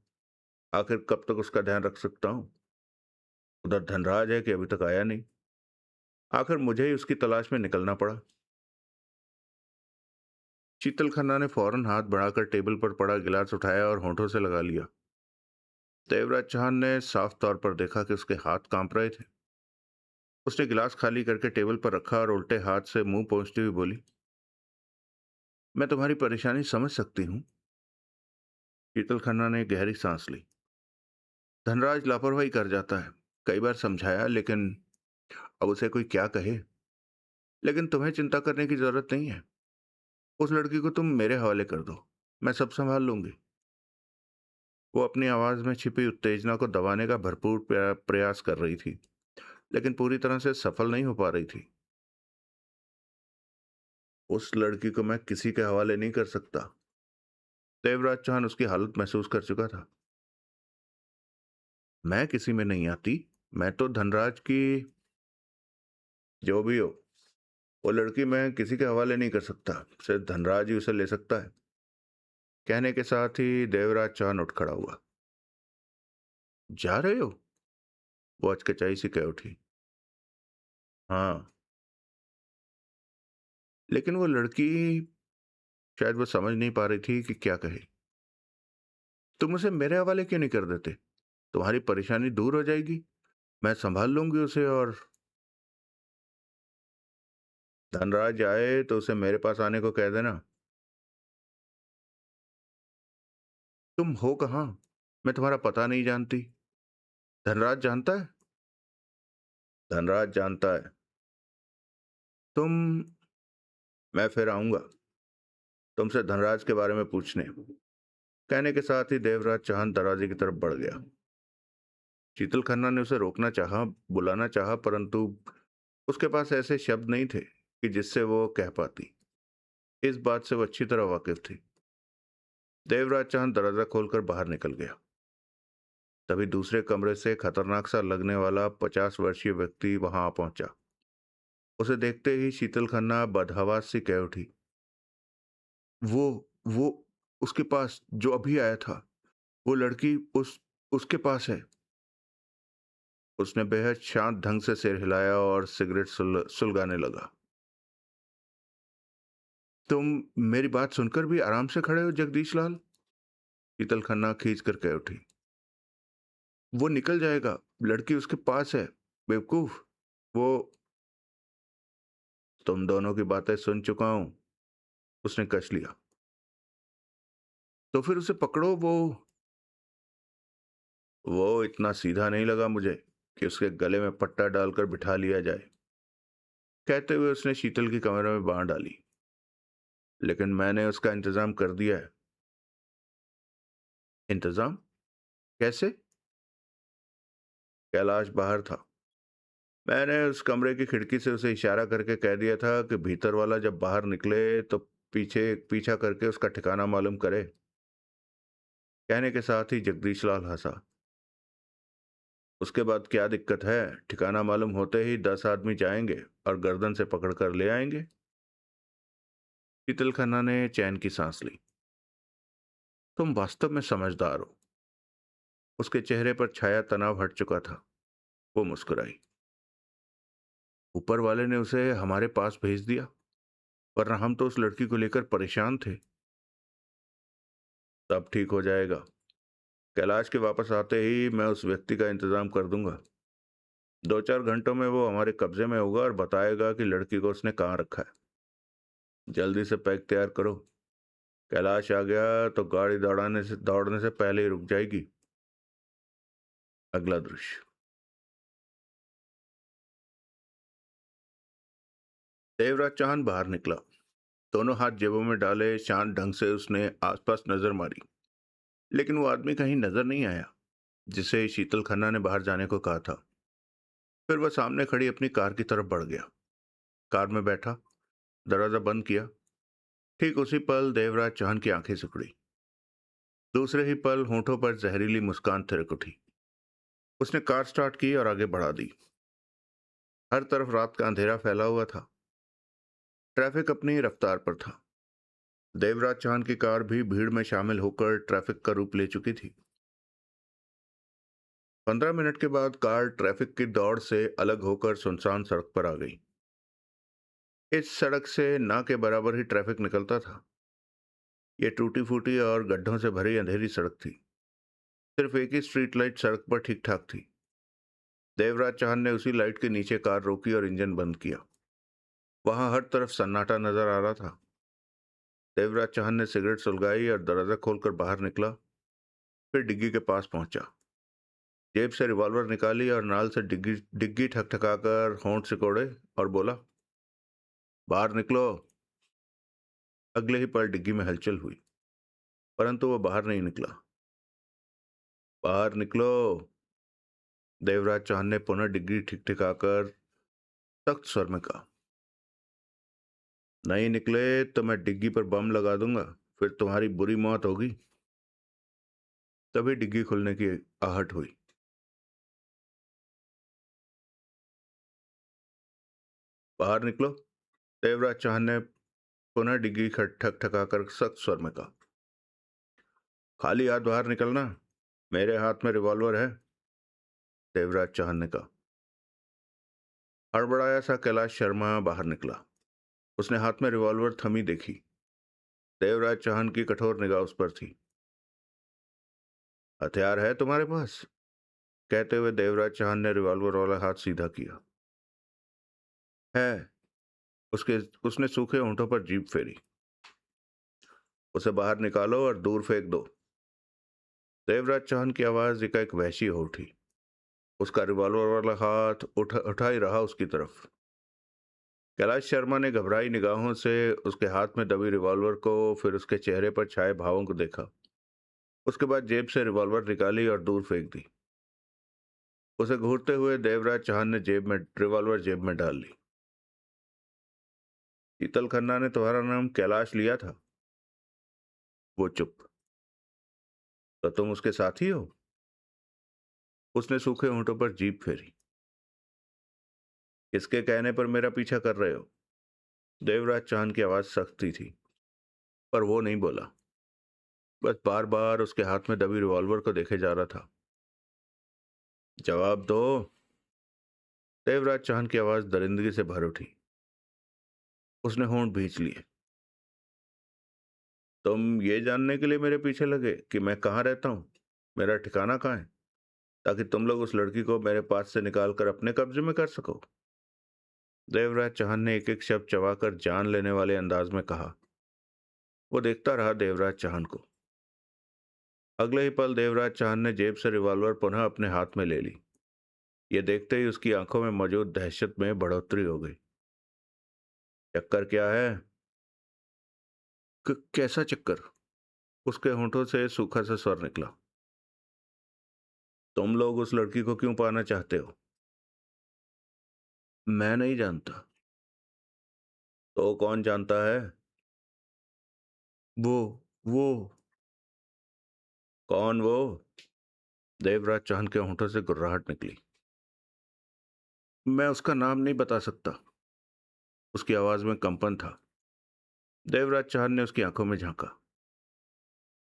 आखिर कब तक उसका ध्यान रख सकता हूँ? उधर धनराज है कि अभी तक आया नहीं। आखिर मुझे ही उसकी तलाश में निकलना पड़ा। शीतल खन्ना ने फौरन हाथ बढ़ाकर टेबल पर पड़ा गिलास उठाया और होंठों से लगा लिया। देवराज चौहान ने साफ तौर पर देखा कि उसके हाथ कांप रहे थे। उसने गिलास खाली करके टेबल पर रखा और उल्टे हाथ से मुंह पोंछती हुई बोली, मैं तुम्हारी परेशानी समझ सकती हूँ। शीतल खन्ना ने गहरी सांस ली। धनराज लापरवाही कर जाता है। कई बार समझाया, लेकिन अब उसे कोई क्या कहे। लेकिन तुम्हें चिंता करने की जरूरत नहीं है। उस लड़की को तुम मेरे हवाले कर दो। मैं सब संभाल लूंगी। वो अपनी आवाज में छिपी उत्तेजना को दबाने का भरपूर प्रयास कर रही थी, लेकिन पूरी तरह से सफल नहीं हो पा रही थी। उस लड़की को मैं किसी के हवाले नहीं कर सकता। देवराज चौहान उसकी हालत महसूस कर चुका था। मैं किसी में नहीं आती। मैं तो धनराज की, जो भी हो, वो लड़की मैं किसी के हवाले नहीं कर सकता। सिर्फ धनराज ही उसे ले सकता है। कहने के साथ ही देवराज चौहान उठ खड़ा हुआ। जा रहे हो? वो अचकचाई सी कह उठी। हाँ, लेकिन वो लड़की, शायद वो समझ नहीं पा रही थी कि क्या कहे। तुम उसे मेरे हवाले क्यों नहीं कर देते? तुम्हारी परेशानी दूर हो जाएगी। मैं संभाल लूंगी उसे। और धनराज आए तो उसे मेरे पास आने को कह देना। तुम हो कहाँ? मैं तुम्हारा पता नहीं जानती। धनराज जानता है? धनराज जानता है। तुम, मैं फिर आऊंगा तुमसे धनराज के बारे में पूछने। कहने के साथ ही देवराज चौहान दरवाजे की तरफ बढ़ गया। शीतल खन्ना ने उसे रोकना चाहा, बुलाना चाहा, परंतु उसके पास ऐसे शब्द नहीं थे कि जिससे वो कह पाती। इस बात से वो अच्छी तरह वाकिफ थी। देवराज चौहान दरवाजा खोलकर बाहर निकल गया। तभी दूसरे कमरे से खतरनाक सा लगने वाला 50 वर्षीय व्यक्ति वहां आ पहुंचा। उसे देखते ही शीतल खन्ना बदहवास सी कह उठी, वो वो उसके पास जो अभी आया था, वो लड़की उसके पास है। उसने बेहद शांत ढंग से सिर हिलाया और सिगरेट सुलगाने लगा। तुम मेरी बात सुनकर भी आराम से खड़े हो जगदीश लाल? शीतल खन्ना खींच कर कह उठी। वो निकल जाएगा। लड़की उसके पास है। बेवकूफ। वो, तुम दोनों की बातें सुन चुका हूं। उसने कस लिया। तो फिर उसे पकड़ो। वो इतना सीधा नहीं लगा मुझे कि उसके गले में पट्टा डालकर बिठा लिया जाए। कहते हुए उसने शीतल की कमर में बांह डाली। लेकिन मैंने उसका इंतजाम कर दिया है। इंतजाम? कैसे? कैलाश बाहर था। मैंने उस कमरे की खिड़की से उसे इशारा करके कह दिया था कि भीतर वाला जब बाहर निकले तो पीछे पीछा करके उसका ठिकाना मालूम करे। कहने के साथ ही जगदीश लाल हंसा। उसके बाद क्या दिक्कत है? ठिकाना मालूम होते ही 10 आदमी जाएंगे और गर्दन से पकड़कर ले आएंगे। शीतल खन्ना ने चैन की सांस ली। तुम वास्तव में समझदार हो। उसके चेहरे पर छाया तनाव हट चुका था। वो मुस्कुराई। ऊपर वाले ने उसे हमारे पास भेज दिया, वरना हम तो उस लड़की को लेकर परेशान थे। सब ठीक हो जाएगा। कैलाश के वापस आते ही मैं उस व्यक्ति का इंतजाम कर दूंगा। 2-4 घंटों में वो हमारे कब्जे में होगा और बताएगा कि लड़की को उसने कहाँ रखा है। जल्दी से पैक तैयार करो। कैलाश आ गया तो गाड़ी दौड़ने से पहले ही रुक जाएगी। अगला दृश्य। देवराज चौहान बाहर निकला। दोनों हाथ जेबों में डाले शांत ढंग से उसने आसपास नजर मारी, लेकिन वो आदमी कहीं नजर नहीं आया जिसे शीतल खन्ना ने बाहर जाने को कहा था। फिर वह सामने खड़ी अपनी कार की तरफ बढ़ गया। कार में बैठा, दरवाजा बंद किया। ठीक उसी पल देवराज चौहान की आंखें सिकुड़ी। दूसरे ही पल होंठों पर जहरीली मुस्कान थिरक उठी। उसने कार स्टार्ट की और आगे बढ़ा दी। हर तरफ रात का अंधेरा फैला हुआ था। ट्रैफिक अपनी रफ्तार पर था। देवराज चौहान की कार भी भीड़ में शामिल होकर ट्रैफिक का रूप ले चुकी थी। 15 मिनट के बाद कार ट्रैफिक की दौड़ से अलग होकर सुनसान सड़क पर आ गई। इस सड़क से ना के बराबर ही ट्रैफिक निकलता था। ये टूटी फूटी और गड्ढों से भरी अंधेरी सड़क थी। सिर्फ एक ही स्ट्रीट लाइट सड़क पर ठीक ठाक थी। देवराज चौहान ने उसी लाइट के नीचे कार रोकी और इंजन बंद किया। वहां हर तरफ सन्नाटा नजर आ रहा था। देवराज चौहान ने सिगरेट सुलगाई और दरवाजा खोलकर बाहर निकला। फिर डिग्गी के पास पहुंचा। जेब से रिवॉल्वर निकाली और नाल से डिग्गी डिग्गी ठकठकाकर होंठ सिकोड़े और बोला, बाहर निकलो। अगले ही पल डिग्गी में हलचल हुई, परंतु वो बाहर नहीं निकला। बाहर निकलो। देवराज चौहान ने पुनः डिग्गी ठिकठिकाकर सख्त स्वर में कहा। नहीं निकले तो मैं डिग्गी पर बम लगा दूंगा, फिर तुम्हारी बुरी मौत होगी। तभी डिग्गी खुलने की आहट हुई। बाहर निकलो। देवराज चौहान ने पुनः डिग्गी ठकठकाकर सख्त स्वर में कहा। खाली हाथ बाहर निकलना, मेरे हाथ में रिवॉल्वर है। देवराज चौहान ने कहा। हड़बड़ाया सा कैलाश शर्मा बाहर निकला। उसने हाथ में रिवॉल्वर थमी देखी। देवराज चौहान की कठोर निगाह उस पर थी। हथियार है तुम्हारे पास? कहते हुए देवराज चौहान ने रिवॉल्वर वाला हाथ सीधा किया। है। उसके उसने सूखे होंठों पर जीभ फेरी। उसे बाहर निकालो और दूर फेंक दो। देवराज चौहान की आवाज एकाएक वहशी हो उठी। उसका रिवॉल्वर वाला हाथ उठा ही रहा उसकी तरफ। कैलाश शर्मा ने घबराई निगाहों से उसके हाथ में दबी रिवॉल्वर को, फिर उसके चेहरे पर छाए भावों को देखा। उसके बाद जेब से रिवॉल्वर निकाली और दूर फेंक दी। उसे घूरते हुए देवराज चौहान ने रिवॉल्वर जेब में डाल ली। शीतल खन्ना ने तुम्हारा नाम कैलाश लिया था। वो चुप। तो तुम उसके साथी हो? उसने सूखे होंठों पर जीभ फेरी। किसके कहने पर मेरा पीछा कर रहे हो? देवराज चौहान की आवाज सख्ती थी, पर वो नहीं बोला। बस बार बार उसके हाथ में दबी रिवॉल्वर को देखे जा रहा था। जवाब दो। देवराज चौहान की आवाज दरिंदगी से भर उठी। उसने होंठ भींच लिए। तुम ये जानने के लिए मेरे पीछे लगे कि मैं कहाँ रहता हूँ, मेरा ठिकाना कहाँ है, ताकि तुम लोग उस लड़की को मेरे पास से निकाल कर अपने कब्जे में कर सको? देवराज चौहान ने एक एक शब्द चबाकर जान लेने वाले अंदाज में कहा। वो देखता रहा देवराज चौहान को। अगले ही पल देवराज चौहान ने जेब से रिवॉल्वर पुनः अपने हाथ में ले ली। ये देखते ही उसकी आंखों में मौजूद दहशत में बढ़ोतरी हो गई। चक्कर क्या है? कैसा चक्कर? उसके होंठों से सूखा सा स्वर निकला। तुम लोग उस लड़की को क्यों पाना चाहते हो? मैं नहीं जानता। तो कौन जानता है? वो वो कौन वो? देवराज चौहान के होंठों से गुर्राहट निकली। मैं उसका नाम नहीं बता सकता। उसकी आवाज में कंपन था। देवराज चौहान ने उसकी आंखों में झांका।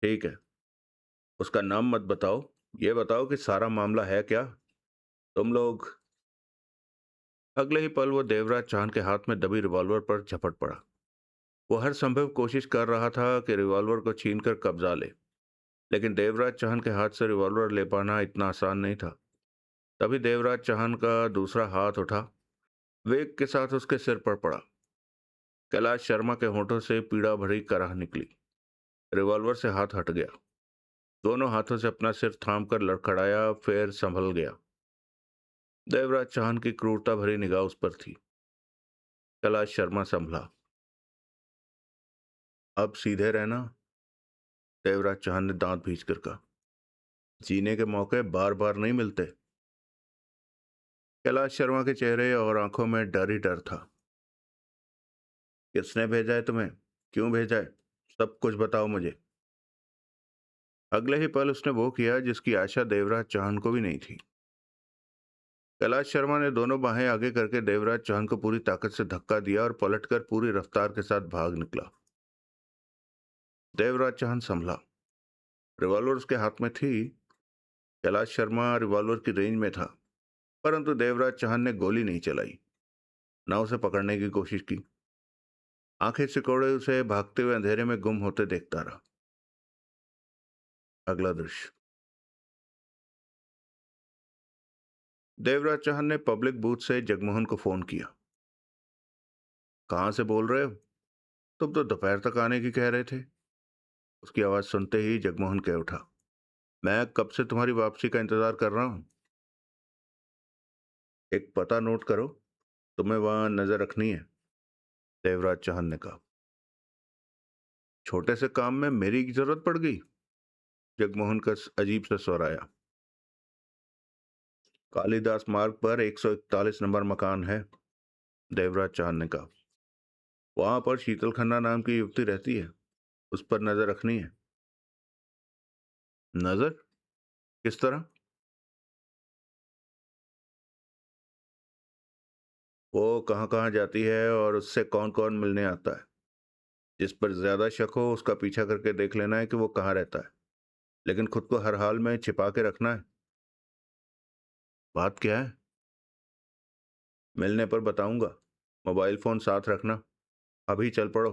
ठीक है, उसका नाम मत बताओ, ये बताओ कि सारा मामला है क्या? तुम लोग। अगले ही पल वो देवराज चौहान के हाथ में दबी रिवॉल्वर पर झपट पड़ा। वो हर संभव कोशिश कर रहा था कि रिवॉल्वर को छीनकर कब्जा ले, लेकिन देवराज चौहान के हाथ से रिवॉल्वर ले पाना इतना आसान नहीं था। तभी देवराज चौहान का दूसरा हाथ उठा, वेग के साथ उसके सिर पर पड़ा। कैलाश शर्मा के होंठों से पीड़ा भरी कराह निकली। रिवॉल्वर से हाथ हट गया। दोनों हाथों से अपना सिर थाम कर लड़खड़ाया, फिर संभल गया। देवराज चौहान की क्रूरता भरी निगाह उस पर थी। कैलाश शर्मा संभला। अब सीधे रहना। देवराज चौहान ने दांत भींच कर कहा। जीने के मौके बार बार नहीं मिलते। कैलाश शर्मा के चेहरे और आंखों में डर ही डर था। किसने भेजा है तुम्हें? क्यों भेजा है? सब कुछ बताओ मुझे। अगले ही पल उसने वो किया जिसकी आशा देवराज चौहान को भी नहीं थी। कैलाश शर्मा ने दोनों बाहें आगे करके देवराज चौहान को पूरी ताकत से धक्का दिया और पलटकर पूरी रफ्तार के साथ भाग निकला। देवराज चौहान संभला। रिवॉल्वर उसके हाथ में थी। कैलाश शर्मा रिवॉल्वर की रेंज में था, परंतु देवराज चौहान ने गोली नहीं चलाई, ना उसे पकड़ने की कोशिश की। आंखें सिकोड़े उसे भागते हुए अंधेरे में गुम होते देखता रहा। अगला दृश्य। देवराज चौहान ने पब्लिक बूथ से जगमोहन को फोन किया। कहाँ से बोल रहे हो? तुम तो दोपहर तक आने की कह रहे थे। उसकी आवाज सुनते ही जगमोहन कह उठा, मैं कब से तुम्हारी वापसी का इंतजार कर रहा हूं। एक पता नोट करो, तुम्हें वहां नजर रखनी है, देवराज चौहान ने कहा। छोटे से काम में मेरी की जरूरत पड़ गई? जगमोहन का अजीब सा स्वर आया। कालिदास मार्ग पर 141 नंबर मकान है, देवराज चौहान ने कहा। वहां पर शीतल खन्ना नाम की युवती रहती है, उस पर नजर रखनी है। नजर? किस तरह? वो कहाँ कहाँ जाती है और उससे कौन कौन मिलने आता है। जिस पर ज्यादा शक हो उसका पीछा करके देख लेना है कि वो कहाँ रहता है, लेकिन खुद को हर हाल में छिपा के रखना है। बात क्या है? मिलने पर बताऊंगा। मोबाइल फोन साथ रखना। अभी चल पड़ो।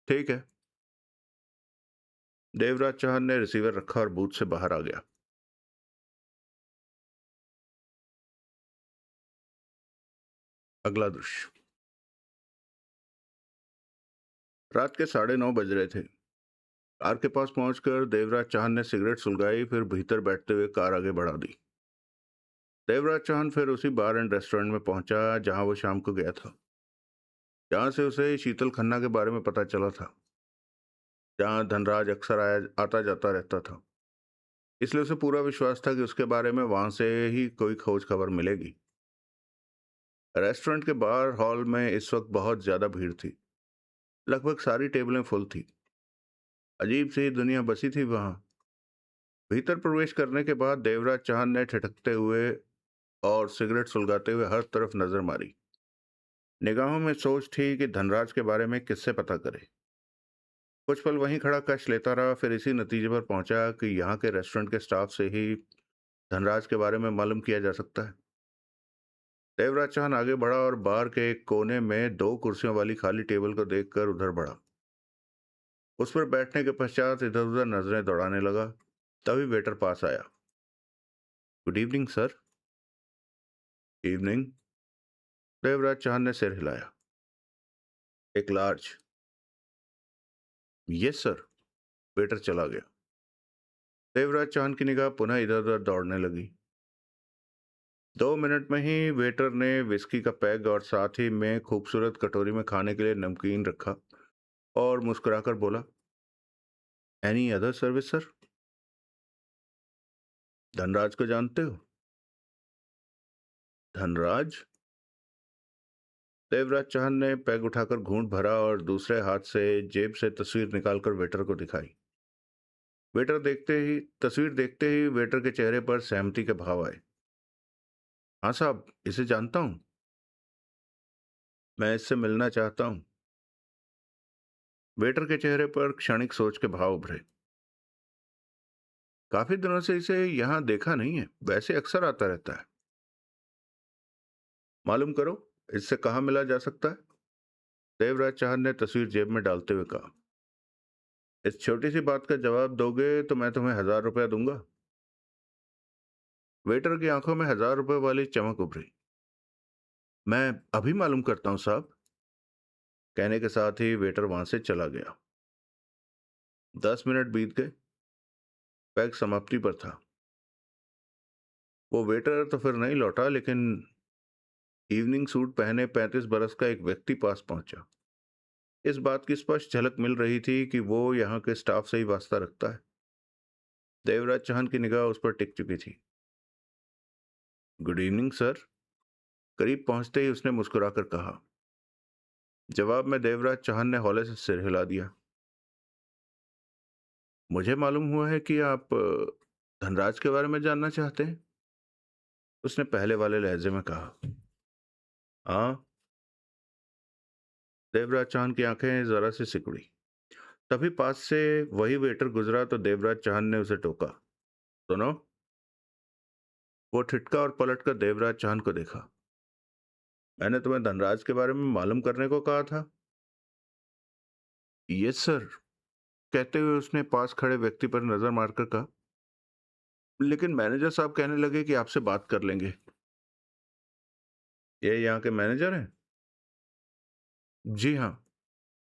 ठीक है। देवराज चौहान ने रिसीवर रखा और बूथ से बाहर आ गया। अगला दृश्य। रात के 9:30 बज रहे थे। कार के पास पहुंचकर देवराज चौहान ने सिगरेट सुलगाई, फिर भीतर बैठते हुए कार आगे बढ़ा दी। देवराज चौहान फिर उसी बार एंड रेस्टोरेंट में पहुंचा जहां वो शाम को गया था, जहां से उसे शीतल खन्ना के बारे में पता चला था, जहां धनराज अक्सर आया आता जाता रहता था। इसलिए उसे पूरा विश्वास था कि उसके बारे में वहां से ही कोई खोज खबर मिलेगी। रेस्टोरेंट के बाहर हॉल में इस वक्त बहुत ज्यादा भीड़ थी। लगभग सारी टेबलें फुल थी। अजीब सी दुनिया बसी थी वहां। भीतर प्रवेश करने के बाद देवराज चौहान ने ठिठकते हुए और सिगरेट सुलगाते हुए हर तरफ नजर मारी। निगाहों में सोच थी कि धनराज के बारे में किससे पता करे। कुछ पल वहीं खड़ा कश लेता रहा, फिर इसी नतीजे पर पहुंचा कि यहाँ के रेस्टोरेंट के स्टाफ से ही धनराज के बारे में मालूम किया जा सकता है। देवराज चौहान आगे बढ़ा और बार के एक कोने में 2 कुर्सियों वाली खाली टेबल को देखकर उधर बढ़ा। उस पर बैठने के पश्चात इधर उधर नजरें दौड़ाने लगा। तभी वेटर पास आया। Good evening sir. Evening. Devraj Chauhan ने सिर हिलाया। एक लार्ज। Yes sir. वेटर चला गया। देवराज चौहान की निगाह पुनः इधर उधर दौड़ने लगी। 2 मिनट में ही वेटर ने विस्की का पैग और साथ ही में खूबसूरत कटोरी में खाने के लिए नमकीन रखा और मुस्कुराकर बोला, any other service sir? Dhanraj को जानते हो? धनराज? देवराज चौहान ने पैग उठाकर घूंट भरा और दूसरे हाथ से जेब से तस्वीर निकालकर वेटर को दिखाई। तस्वीर देखते ही वेटर के चेहरे पर सहमति के भाव आए। हाँ साहब, इसे जानता हूं। मैं इससे मिलना चाहता हूं। वेटर के चेहरे पर क्षणिक सोच के भाव उभरे। काफी दिनों से इसे यहां देखा नहीं है, वैसे अक्सर आता रहता है। मालूम करो, इससे कहाँ मिला जा सकता है? देवराज चौहान ने तस्वीर जेब में डालते हुए कहा। इस छोटी सी बात का जवाब दोगे तो मैं तुम्हें 1000 रुपया दूंगा। वेटर की आंखों में 1000 रुपए वाली चमक उभरी। मैं अभी मालूम करता हूं साहब। कहने के साथ ही वेटर वहां से चला गया। 10 मिनट बीत गए। पैग समाप्ति पर था। वो वेटर तो फिर नहीं लौटा, लेकिन इवनिंग सूट पहने 35 बरस का एक व्यक्ति पास पहुंचा। इस बात की स्पष्ट झलक मिल रही थी कि वो यहाँ के स्टाफ से ही वास्ता रखता है। देवराज चौहान की निगाह उस पर टिक चुकी थी। Good evening sir. करीब पहुंचते ही उसने मुस्कुराकर कहा। जवाब में देवराज चौहान ने हौले से सिर हिला दिया। मुझे मालूम हुआ है कि आप धनराज के बारे में जानना चाहते हैं। उसने पहले वाले लहजे में कहा। हाँ। देवराज चांद की आंखें जरा सी सिकुड़ी। तभी पास से वही वेटर गुजरा तो देवराज चांद ने उसे टोका। सुनो। वो ठिठका और पलटकर देवराज चांद को देखा। मैंने तुम्हें धनराज के बारे में मालूम करने को कहा था। Yes sir. कहते हुए उसने पास खड़े व्यक्ति पर नजर मारकर कहा, लेकिन मैनेजर साहब कहने लगे कि आपसे बात कर लेंगे। ये यहाँ के मैनेजर हैं? जी हाँ।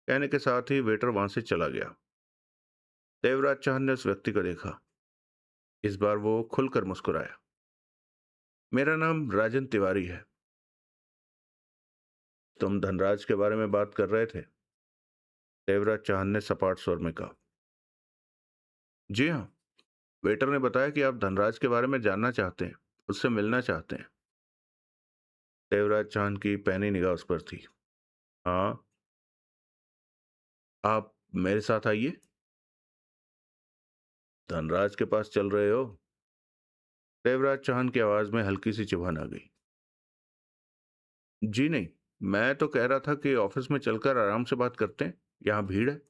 कहने के साथ ही वेटर वहां से चला गया। देवराज चांद ने उस व्यक्ति को देखा। इस बार वो खुलकर मुस्कुराया। मेरा नाम राजन तिवारी है। तुम धनराज के बारे में बात कर रहे थे? देवराज चांद ने सपाट स्वर में कहा। जी हाँ। वेटर ने बताया कि आप धनराज के बारे में जानना चाहते हैं, उससे मिलना चाहते हैं। देवराज चांद की पैनी निगाह उस पर थी। हाँ। आप मेरे साथ आइए। धनराज के पास चल रहे हो? देवराज चांद की आवाज में हल्की सी चुभन आ गई। जी नहीं, मैं तो कह रहा था कि ऑफिस में चलकर आराम से बात करते हैं, यहाँ भीड़ है।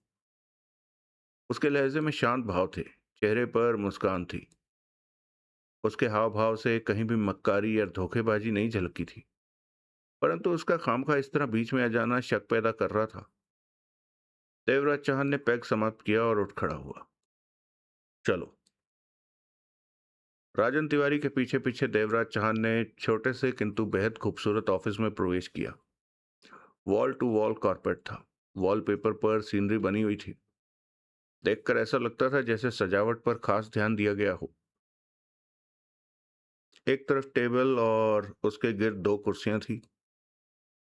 उसके लहजे में शांत भाव थे, चेहरे पर मुस्कान थी। उसके हाव भाव से कहीं भी मक्कारी या धोखेबाजी नहीं झलकी थी, परंतु उसका खामखा इस तरह बीच में आ जाना शक पैदा कर रहा था। देवराज चाहन ने पैग समाप्त किया और उठ खड़ा हुआ। चलो। राजन तिवारी के पीछे पीछे देवराज चाहन ने छोटे से किंतु बेहद खूबसूरत ऑफिस में प्रवेश किया। वॉल टू वॉल कारपेट था। वॉलपेपर पर सीनरी बनी हुई थी। देखकर ऐसा लगता था जैसे सजावट पर खास ध्यान दिया गया हो। एक तरफ टेबल और उसके गिर्द दो कुर्सियां थी।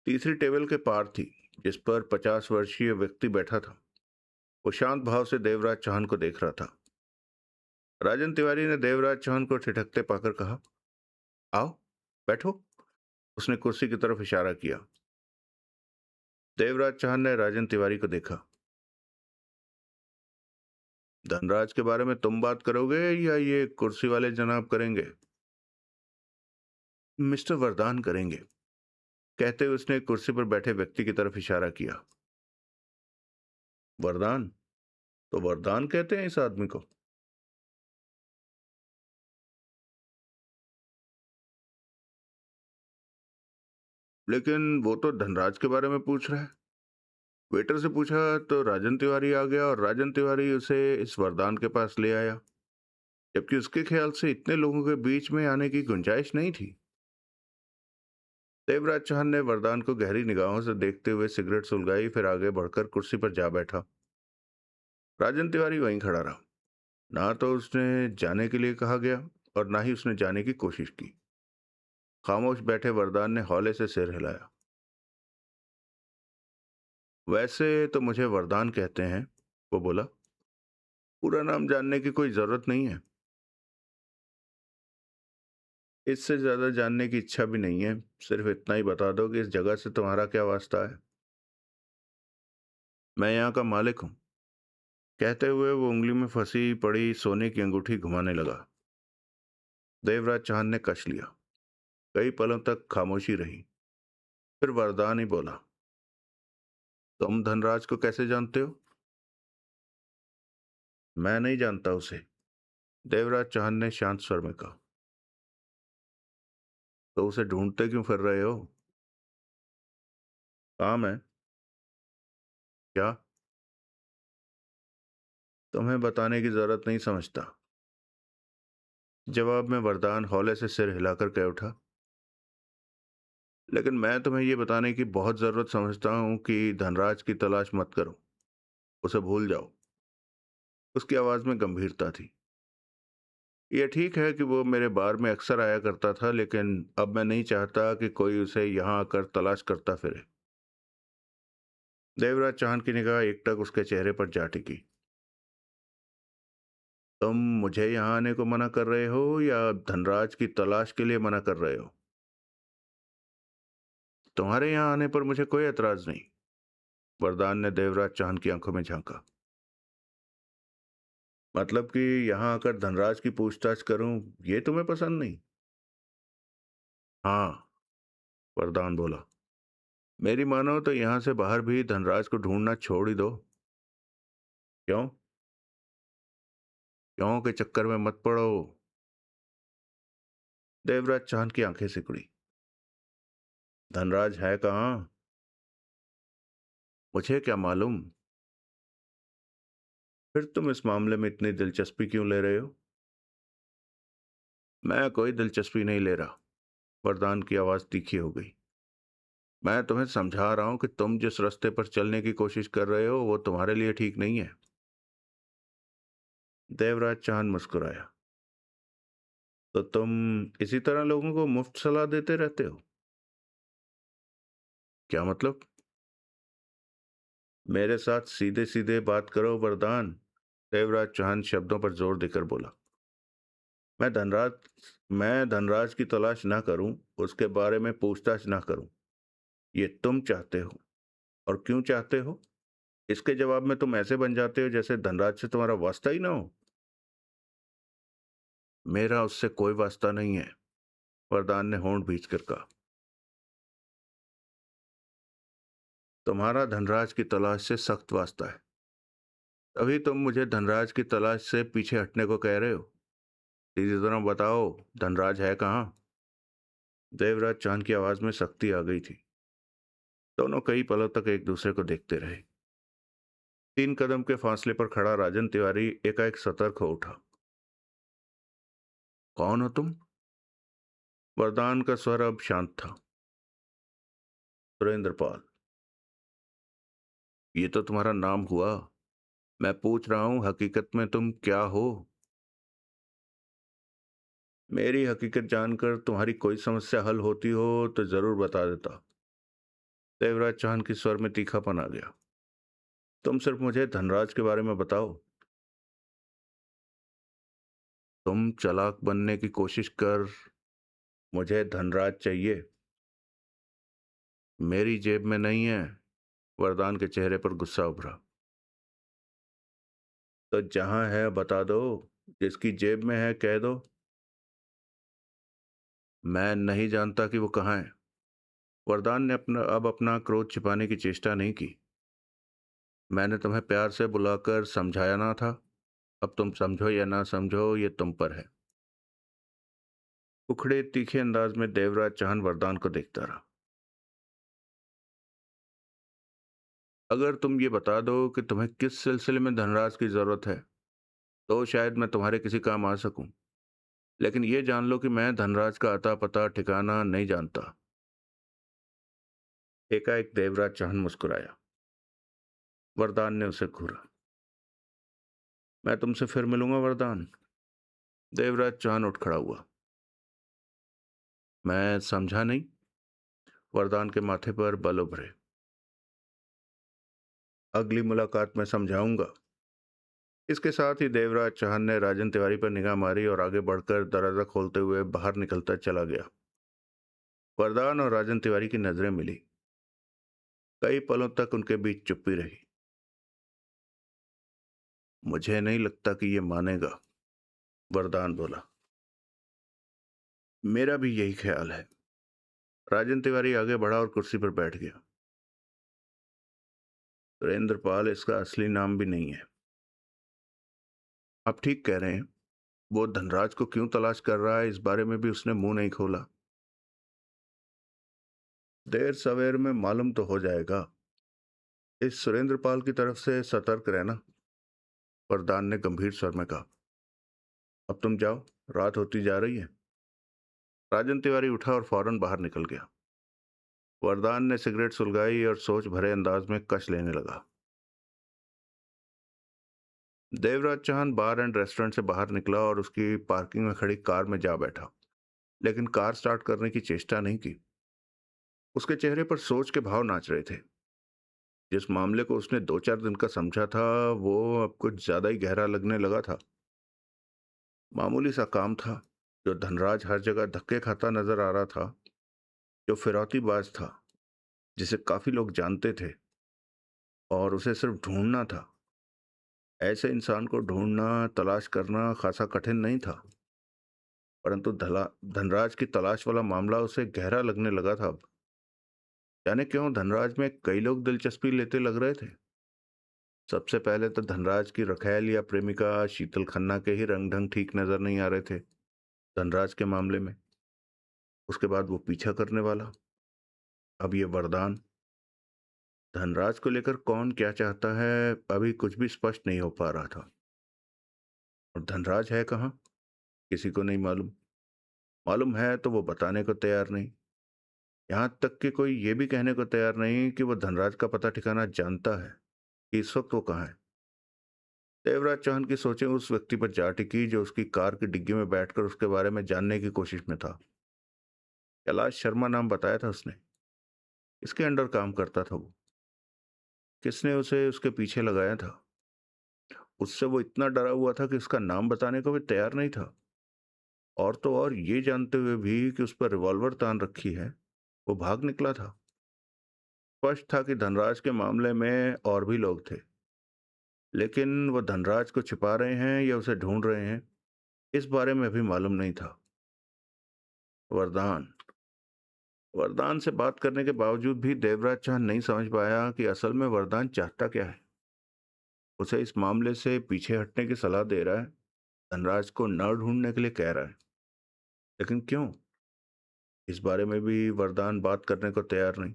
तीसरी टेबल के पार थी, जिस पर 50 वर्षीय व्यक्ति बैठा था। वो शांत भाव से देवराज चौहान को देख रहा था। राजन तिवारी ने देवराज चौहान को ठिठकते पाकर कहा, आओ, बैठो। उसने कुर्सी की तरफ इशारा किया। देवराज चौहान ने राजन तिवारी को देखा। धनराज के बारे में तुम बात करोगे या ये कुर्सी वाले जनाब करेंगे? मिस्टर वरदान करेंगे। कहते हुए उसने कुर्सी पर बैठे व्यक्ति की तरफ इशारा किया। वरदान? तो वरदान कहते हैं इस आदमी को? लेकिन वो तो धनराज के बारे में पूछ रहा है। वेटर से पूछा तो राजन तिवारी आ गया और राजन तिवारी उसे इस वरदान के पास ले आया, जबकि उसके ख्याल से इतने लोगों के बीच में आने की गुंजाइश नहीं थी। देवराज चौहान ने वरदान को गहरी निगाहों से देखते हुए सिगरेट सुलगाई, फिर आगे बढ़कर कुर्सी पर जा बैठा। राजन तिवारी वहीं खड़ा रहा। ना तो उसने जाने के लिए कहा गया और ना ही उसने जाने की कोशिश की। खामोश बैठे वरदान ने हौले से सिर हिलाया। वैसे तो मुझे वरदान कहते हैं, वो बोला। पूरा नाम जानने की कोई जरूरत नहीं है। इससे ज्यादा जानने की इच्छा भी नहीं है। सिर्फ इतना ही बता दो कि इस जगह से तुम्हारा क्या वास्ता है। मैं यहाँ का मालिक हूँ। कहते हुए वो उंगली में फंसी पड़ी सोने की अंगूठी घुमाने लगा। देवराज चांद ने कश लिया। कई पलों तक खामोशी रही। फिर वरदान ही बोला, तुम धनराज को कैसे जानते हो? मैं नहीं जानता उसे। देवराज चांद ने शांत स्वर में कहा। तो उसे ढूंढते क्यों फिर रहे हो? काम है। क्या? तुम्हें बताने की जरूरत नहीं समझता। जवाब में वरदान हौले से सिर हिलाकर कह उठा। लेकिन मैं तुम्हें यह बताने की बहुत जरूरत समझता हूं कि धनराज की तलाश मत करो। उसे भूल जाओ। उसकी आवाज में गंभीरता थी। यह ठीक है कि वो मेरे बार में अक्सर आया करता था, लेकिन अब मैं नहीं चाहता कि कोई उसे यहां आकर तलाश करता फिरे। देवराज चांद की निगाह एकटक उसके चेहरे पर जा टिकी। तुम मुझे यहां आने को मना कर रहे हो या धनराज की तलाश के लिए मना कर रहे हो? तुम्हारे यहां आने पर मुझे कोई एतराज नहीं। वरदान ने देवराज चांद की आंखों में झांका। मतलब कि यहां आकर धनराज की पूछताछ करूं, ये तुम्हें पसंद नहीं? हाँ, वरदान बोला। मेरी मानो तो यहां से बाहर भी धनराज को ढूंढना छोड़ ही दो। क्यों? क्यों के चक्कर में मत पड़ो। देवराज चांद की आंखें सिकुड़ी। धनराज है कहाँ? मुझे क्या मालूम। फिर तुम इस मामले में इतनी दिलचस्पी क्यों ले रहे हो? मैं कोई दिलचस्पी नहीं ले रहा। वरदान की आवाज तीखी हो गई। मैं तुम्हें समझा रहा हूं कि तुम जिस रास्ते पर चलने की कोशिश कर रहे हो वो तुम्हारे लिए ठीक नहीं है। देवराज चांद मुस्कुराया। तो तुम इसी तरह लोगों को मुफ्त सलाह देते रहते हो? क्या मतलब? मेरे साथ सीधे सीधे बात करो वरदान। देवराज चांद शब्दों पर जोर देकर बोला। मैं धनराज मैं धनराज की तलाश ना करूं, उसके बारे में पूछताछ ना करूं, ये तुम चाहते हो। और क्यों चाहते हो? इसके जवाब में तुम ऐसे बन जाते हो जैसे धनराज से तुम्हारा वास्ता ही ना हो। मेरा उससे कोई वास्ता नहीं है, वरदान ने होंठ भींच कर कहा। तुम्हारा धनराज की तलाश से सख्त वास्ता है। तभी तुम मुझे धनराज की तलाश से पीछे हटने को कह रहे हो। सीधी तरह बताओ, धनराज है कहाँ? देवराज चांद की आवाज में सख्ती आ गई थी। दोनों कई पलों तक एक दूसरे को देखते रहे। 3 कदम के फासले पर खड़ा राजन तिवारी एकाएक सतर्क हो उठा। कौन हो तुम? वरदान का स्वर अब शांत था। सुरेंद्र पाल। ये तो तुम्हारा नाम हुआ। मैं पूछ रहा हूं हकीकत में तुम क्या हो? मेरी हकीकत जानकर तुम्हारी कोई समस्या हल होती हो तो जरूर बता देता। देवराज चांद के स्वर में तीखापन आ गया। तुम सिर्फ मुझे धनराज के बारे में बताओ। तुम चालाक बनने की कोशिश कर। मुझे धनराज चाहिए। मेरी जेब में नहीं है। वरदान के चेहरे पर गुस्सा उभरा। तो जहां है बता दो। जिसकी जेब में है कह दो। मैं नहीं जानता कि वो कहाँ है। वरदान ने अपना क्रोध छिपाने की चेष्टा नहीं की। मैंने तुम्हें प्यार से बुलाकर समझाया ना था। अब तुम समझो या ना समझो ये तुम पर है। उखड़े तीखे अंदाज में देवराज चाहन वरदान को देखता रहा। अगर तुम ये बता दो कि तुम्हें किस सिलसिले में धनराज की जरूरत है तो शायद मैं तुम्हारे किसी काम आ सकूं। लेकिन ये जान लो कि मैं धनराज का अता पता ठिकाना नहीं जानता। एकाएक देवराज चाहन मुस्कुराया। वरदान ने उसे घूरा। मैं तुमसे फिर मिलूंगा वरदान। देवराज चाहन उठ खड़ा हुआ। मैं समझा नहीं। वरदान के माथे पर बल उभरे। अगली मुलाकात में समझाऊंगा। इसके साथ ही देवराज चाहन ने राजन तिवारी पर निगाह मारी और आगे बढ़कर दरवाजा खोलते हुए बाहर निकलता चला गया। वरदान और राजन तिवारी की नजरें मिली। कई पलों तक उनके बीच चुप्पी रही। मुझे नहीं लगता कि ये मानेगा, वरदान बोला। मेरा भी यही ख्याल है। राजन तिवारी आगे बढ़ा और कुर्सी पर बैठ गया। सुरेंद्र पाल इसका असली नाम भी नहीं है। आप ठीक कह रहे हैं। वो धनराज को क्यों तलाश कर रहा है इस बारे में भी उसने मुंह नहीं खोला। देर सवेर में मालूम तो हो जाएगा। इस सुरेंद्र पाल की तरफ से सतर्क रहना, वरदान ने गंभीर स्वर में कहा। अब तुम जाओ, रात होती जा रही है। राजन तिवारी उठा और फौरन बाहर निकल गया। वरदान ने सिगरेट सुलगाई और सोच भरे अंदाज में कश लेने लगा। देवराज चाहन बार एंड रेस्टोरेंट से बाहर निकला और उसकी पार्किंग में खड़ी कार में जा बैठा, लेकिन कार स्टार्ट करने की चेष्टा नहीं की। उसके चेहरे पर सोच के भाव नाच रहे थे। जिस मामले को उसने 2-4 दिन का समझा था वो अब कुछ ज्यादा ही गहरा लगने लगा था। मामूली सा काम था जो धनराज हर जगह धक्के खाता नजर आ रहा था, जो फिरौतीबाज था, जिसे काफी लोग जानते थे और उसे सिर्फ ढूंढना था। ऐसे इंसान को ढूंढना, तलाश करना खासा कठिन नहीं था। परंतु धनराज की तलाश वाला मामला उसे गहरा लगने लगा था अब। जाने क्यों धनराज में कई लोग दिलचस्पी लेते लग रहे थे। सबसे पहले तो धनराज की रखैल या प्रेमिका शीतल खन्ना के ही रंग ढंग ठीक नजर नहीं आ रहे थे धनराज के मामले में। उसके बाद वो पीछा करने वाला, अब ये वरदान। धनराज को लेकर कौन क्या चाहता है अभी कुछ भी स्पष्ट नहीं हो पा रहा था। और धनराज है कहाँ, किसी को नहीं मालूम। मालूम है तो वो बताने को तैयार नहीं। यहां तक कि कोई ये भी कहने को तैयार नहीं कि वो धनराज का पता ठिकाना जानता है कि इस वक्त वो कहाँ है। देवराज चौहान की सोचें उस व्यक्ति पर जा टिकी जो उसकी कार की डिग्गी में बैठकर उसके बारे में जानने की कोशिश में था। कैलाश शर्मा नाम बताया था उसने। इसके अंडर काम करता था वो। किसने उसे उसके पीछे लगाया था। उससे वो इतना डरा हुआ था कि उसका नाम बताने को भी तैयार नहीं था। और तो और ये जानते हुए भी कि उस पर रिवॉल्वर तान रखी है, वो भाग निकला था। स्पष्ट था कि धनराज के मामले में और भी लोग थे, लेकिन वो धनराज को छिपा रहे हैं या उसे ढूंढ रहे हैं, इस बारे में अभी मालूम नहीं था। वरदान। वरदान से बात करने के बावजूद भी देवराज चौहान नहीं समझ पाया कि असल में वरदान चाहता क्या है। उसे इस मामले से पीछे हटने की सलाह दे रहा है, धनराज को न ढूंढने के लिए कह रहा है, लेकिन क्यों, इस बारे में भी वरदान बात करने को तैयार नहीं।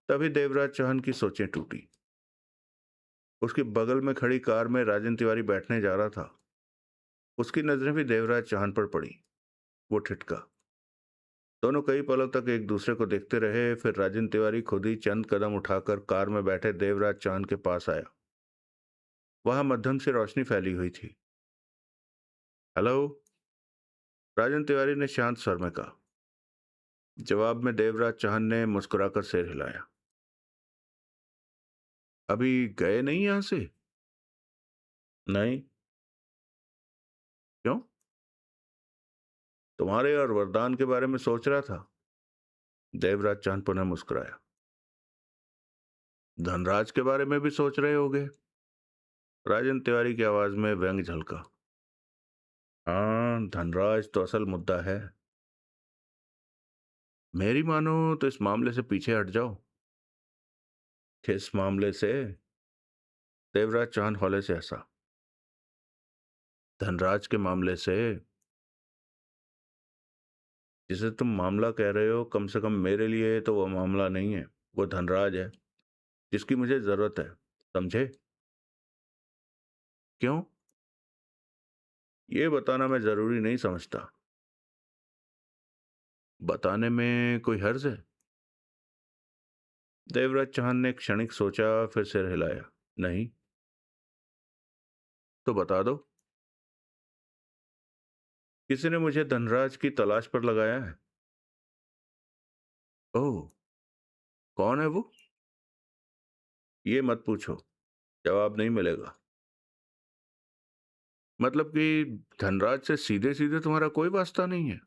तभी देवराज चौहान की सोचें टूटी। उसके बगल में खड़ी कार में राजन तिवारी बैठने जा रहा था। उसकी नजरें भी देवराज चौहान पर पड़ी। वो ठिठका। दोनों कई पलों तक एक दूसरे को देखते रहे। फिर राजन तिवारी खुद ही चंद कदम उठाकर कार में बैठे देवराज चौहान के पास आया। वहां मध्यम से रोशनी फैली हुई थी। हेलो, राजन तिवारी ने शांत स्वर में कहा। जवाब में देवराज चौहान ने मुस्कुराकर सिर हिलाया। अभी गए नहीं यहां से। नहीं। क्यों। तुम्हारे और वरदान के बारे में सोच रहा था। देवराज चौहान पुनः मुस्कुराया। धनराज के बारे में भी सोच रहे होगे। राजन तिवारी की आवाज में व्यंग झलका। हाँ, धनराज तो असल मुद्दा है। मेरी मानो तो इस मामले से पीछे हट जाओ। किस मामले से। देवराज चौहान हौले से हंसा। धनराज के मामले से। जिसे तुम मामला कह रहे हो, कम से कम मेरे लिए तो वो मामला नहीं है। वो धनराज है जिसकी मुझे जरूरत है, समझे। क्यों। ये बताना मैं जरूरी नहीं समझता। बताने में कोई हर्ज है। देवराज चौहान ने क्षणिक सोचा, फिर सिर हिलाया। नहीं। तो बता दो। किसी ने मुझे धनराज की तलाश पर लगाया है। ओह। कौन है वो। ये मत पूछो, जवाब नहीं मिलेगा। मतलब कि धनराज से सीधे सीधे तुम्हारा कोई वास्ता नहीं है।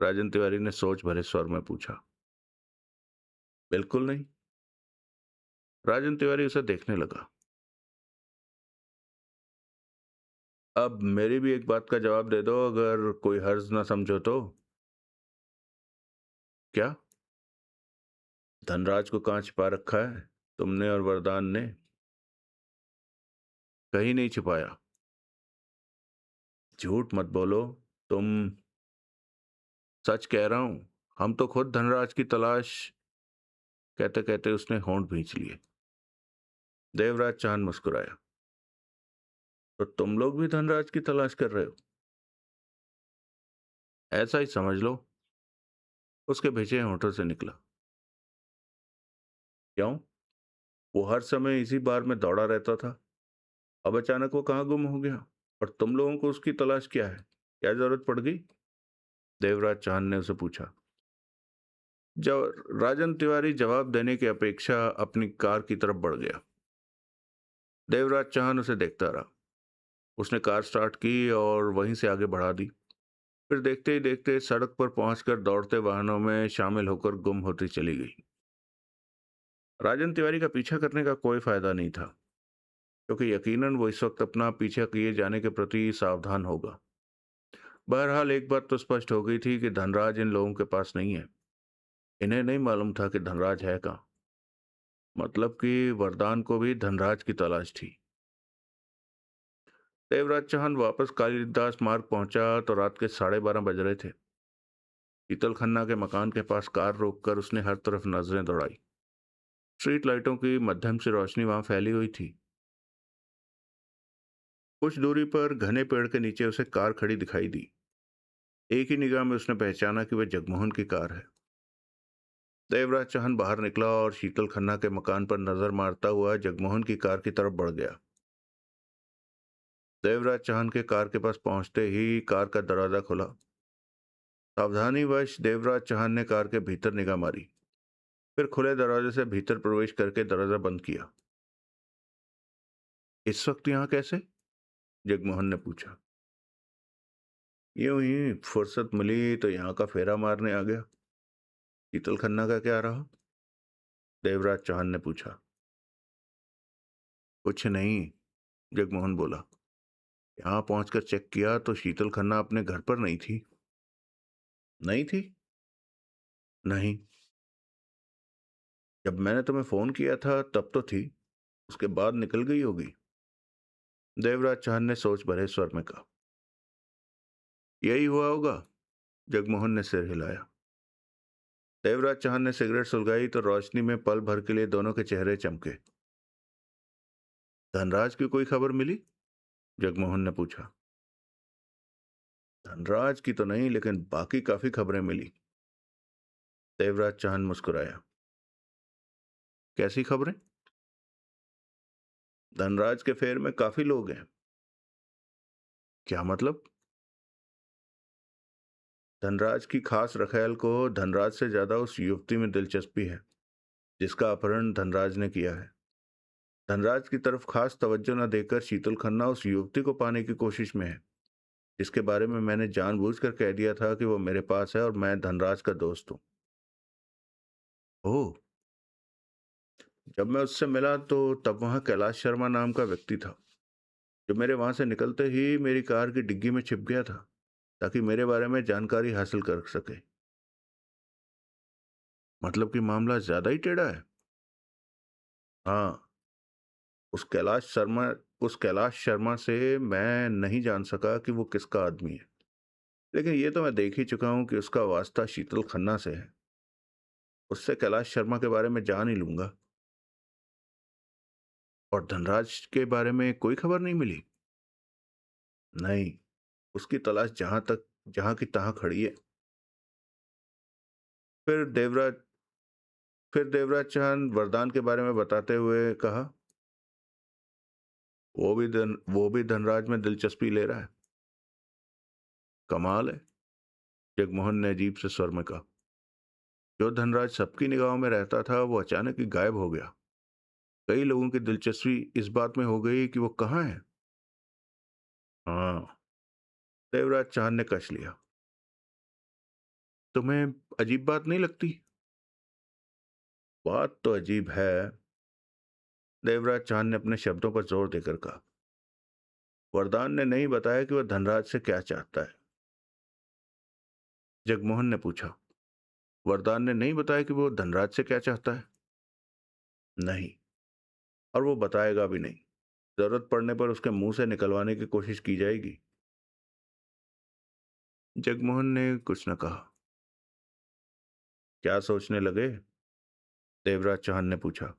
राजन तिवारी ने सोच भरे स्वर में पूछा। बिल्कुल नहीं। राजन तिवारी उसे देखने लगा। अब मेरी भी एक बात का जवाब दे दो, अगर कोई हर्ज ना समझो तो। क्या। धनराज को कहाँ छिपा रखा है तुमने और वरदान ने। कहीं नहीं छिपाया। झूठ मत बोलो। तुम। सच कह रहा हूं। हम तो खुद धनराज की तलाश। कहते कहते उसने होंठ भींच लिए। देवराज चांद मुस्कुराया। तो तुम लोग भी धनराज की तलाश कर रहे हो। ऐसा ही समझ लो। उसके भिजे होंठों से निकला। क्यों। वो हर समय इसी बार में दौड़ा रहता था। अब अचानक वो कहाँ गुम हो गया। और तुम लोगों को उसकी तलाश क्या है, क्या जरूरत पड़ गई। देवराज चांद ने उसे पूछा। जब राजन तिवारी जवाब देने की अपेक्षा अपनी कार की तरफ बढ़ गया। देवराज चौहान उसे देखता रहा। उसने कार स्टार्ट की और वहीं से आगे बढ़ा दी। फिर देखते ही देखते सड़क पर पहुंचकर दौड़ते वाहनों में शामिल होकर गुम होती चली गई। राजन तिवारी का पीछा करने का कोई फायदा नहीं था, क्योंकि यकीनन वो इस वक्त अपना पीछा किए जाने के प्रति सावधान होगा। बहरहाल एक बात तो स्पष्ट हो गई थी कि धनराज इन लोगों के पास नहीं है। इन्हें नहीं मालूम था कि धनराज है कहाँ। मतलब कि वरदान को भी धनराज की तलाश थी। देवराज चौहान वापस कालिदास मार्ग पहुंचा तो रात के 12:30 बज रहे थे। शीतल खन्ना के मकान के पास कार रोककर उसने हर तरफ नजरें दौड़ाई। स्ट्रीट लाइटों की मध्यम से रोशनी वहां फैली हुई थी। कुछ दूरी पर घने पेड़ के नीचे उसे कार खड़ी दिखाई दी। एक ही निगाह में उसने पहचाना कि वह जगमोहन की कार है। देवराज चौहान बाहर निकला और शीतल खन्ना के मकान पर नजर मारता हुआ जगमोहन की कार की तरफ बढ़ गया। देवराज चौहान के कार के पास पहुंचते ही कार का दरवाजा खुला। सावधानीवश देवराज चौहान ने कार के भीतर निगाह मारी, फिर खुले दरवाजे से भीतर प्रवेश करके दरवाजा बंद किया। इस वक्त यहाँ कैसे? जगमोहन ने पूछा। यूं ही फुर्सत मिली तो यहाँ का फेरा मारने आ गया। शीतल खन्ना का क्या रहा? देवराज चौहान ने पूछा। कुछ नहीं, जगमोहन बोला। यहाँ पहुंचकर चेक किया तो शीतल खन्ना अपने घर पर नहीं थी। नहीं थी? नहीं। जब मैंने तुम्हें फोन किया था तब तो थी, उसके बाद निकल गई होगी। देवराज चौहान ने सोच भरे स्वर में कहा। यही हुआ होगा, जगमोहन ने सिर हिलाया। देवराज चौहान ने सिगरेट सुलगाई तो रोशनी में पल भर के लिए दोनों के चेहरे चमके। धनराज की कोई खबर मिली? जगमोहन ने पूछा। धनराज की तो नहीं, लेकिन बाकी काफी खबरें मिली। देवराज चौहान मुस्कुराया। कैसी खबरें? धनराज के फेर में काफी लोग हैं। क्या मतलब? धनराज की खास रखैल को धनराज से ज्यादा उस युवती में दिलचस्पी है जिसका अपहरण धनराज ने किया है। धनराज की तरफ खास तवज्जो न देकर शीतल खन्ना उस युवती को पाने की कोशिश में है जिसके बारे में मैंने जानबूझकर कह दिया था कि वो मेरे पास है और मैं धनराज का दोस्त हूँ। ओह। जब मैं उससे मिला तो तब वहां कैलाश शर्मा नाम का व्यक्ति था जो मेरे वहां से निकलते ही मेरी कार की डिग्गी में छिप गया था ताकि मेरे बारे में जानकारी हासिल कर सके। मतलब कि मामला ज्यादा ही टेढ़ा है। हाँ। उस कैलाश शर्मा उस कैलाश शर्मा से मैं नहीं जान सका कि वो किसका आदमी है, लेकिन ये तो मैं देख ही चुका हूं कि उसका वास्ता शीतल खन्ना से है। उससे कैलाश शर्मा के बारे में जान ही लूंगा। और धनराज के बारे में कोई खबर नहीं मिली? नहीं। उसकी तलाश जहां की तहां खड़ी है। फिर देवराज फिर देवराज चौहान वरदान के बारे में बताते हुए कहा। वो भी धनराज में दिलचस्पी ले रहा है। कमाल है, जगमोहन ने अजीब से स्वर में कहा। जो धनराज सबकी निगाहों में रहता था वो अचानक ही गायब हो गया। कई लोगों की दिलचस्पी इस बात में हो गई कि वो कहाँ है। हाँ। देवराज चौहान ने कश लिया। तुम्हें अजीब बात नहीं लगती? बात तो अजीब है, देवराज चौहान ने अपने शब्दों पर जोर देकर कहा। वरदान ने नहीं बताया कि वह धनराज से क्या चाहता है। जगमोहन ने पूछा। वरदान ने नहीं बताया कि वो धनराज से क्या चाहता है? नहीं, और वो बताएगा भी नहीं। जरूरत पड़ने पर उसके मुंह से निकलवाने की कोशिश की जाएगी। जगमोहन ने कुछ न कहा। क्या सोचने लगे? देवराज चौहान ने पूछा।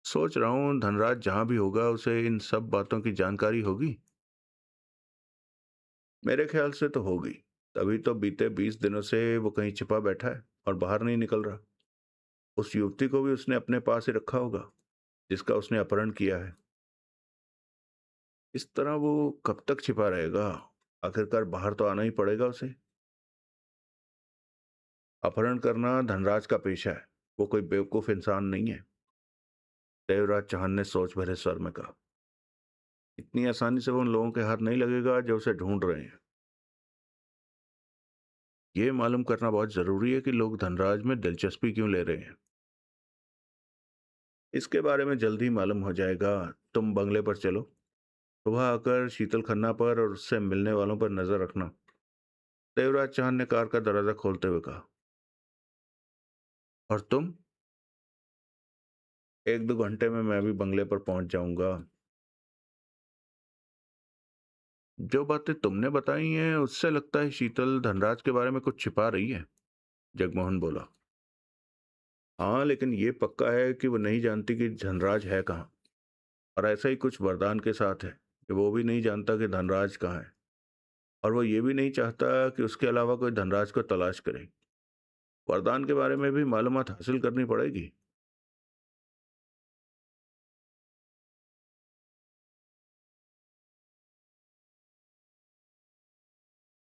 सोच रहा हूं धनराज जहां भी होगा उसे इन सब बातों की जानकारी होगी। मेरे ख्याल से तो होगी। तभी तो बीते 20 दिनों से वो कहीं छिपा बैठा है और बाहर नहीं निकल रहा। उस युवती को भी उसने अपने पास ही रखा होगा जिसका उसने अपहरण किया है। इस तरह वो कब तक छिपा रहेगा? आखिरकार बाहर तो आना ही पड़ेगा उसे। अपहरण करना धनराज का पेशा है, वो कोई बेवकूफ इंसान नहीं है। देवराज चौहान ने सोच भरे स्वर में कहा। इतनी आसानी से वो उन लोगों के हाथ नहीं लगेगा जो उसे ढूंढ रहे हैं। ये मालूम करना बहुत जरूरी है कि लोग धनराज में दिलचस्पी क्यों ले रहे हैं। इसके बारे में जल्दी मालूम हो जाएगा। तुम बंगले पर चलो। सुबह आकर शीतल खन्ना पर और उससे मिलने वालों पर नजर रखना। देवराज चौहान ने कार का दरवाजा खोलते हुए कहा। और तुम? 1-2 घंटे में मैं भी बंगले पर पहुंच जाऊंगा। जो बातें तुमने बताई हैं उससे लगता है शीतल धनराज के बारे में कुछ छिपा रही है, जगमोहन बोला। हाँ, लेकिन ये पक्का है कि वो नहीं जानती कि धनराज है कहाँ। और ऐसा ही कुछ वरदान के साथ है कि वो भी नहीं जानता कि धनराज कहाँ है। और वो ये भी नहीं चाहता कि उसके अलावा कोई धनराज को तलाश करे। वरदान के बारे में भी मालूमात हासिल करनी पड़ेगी।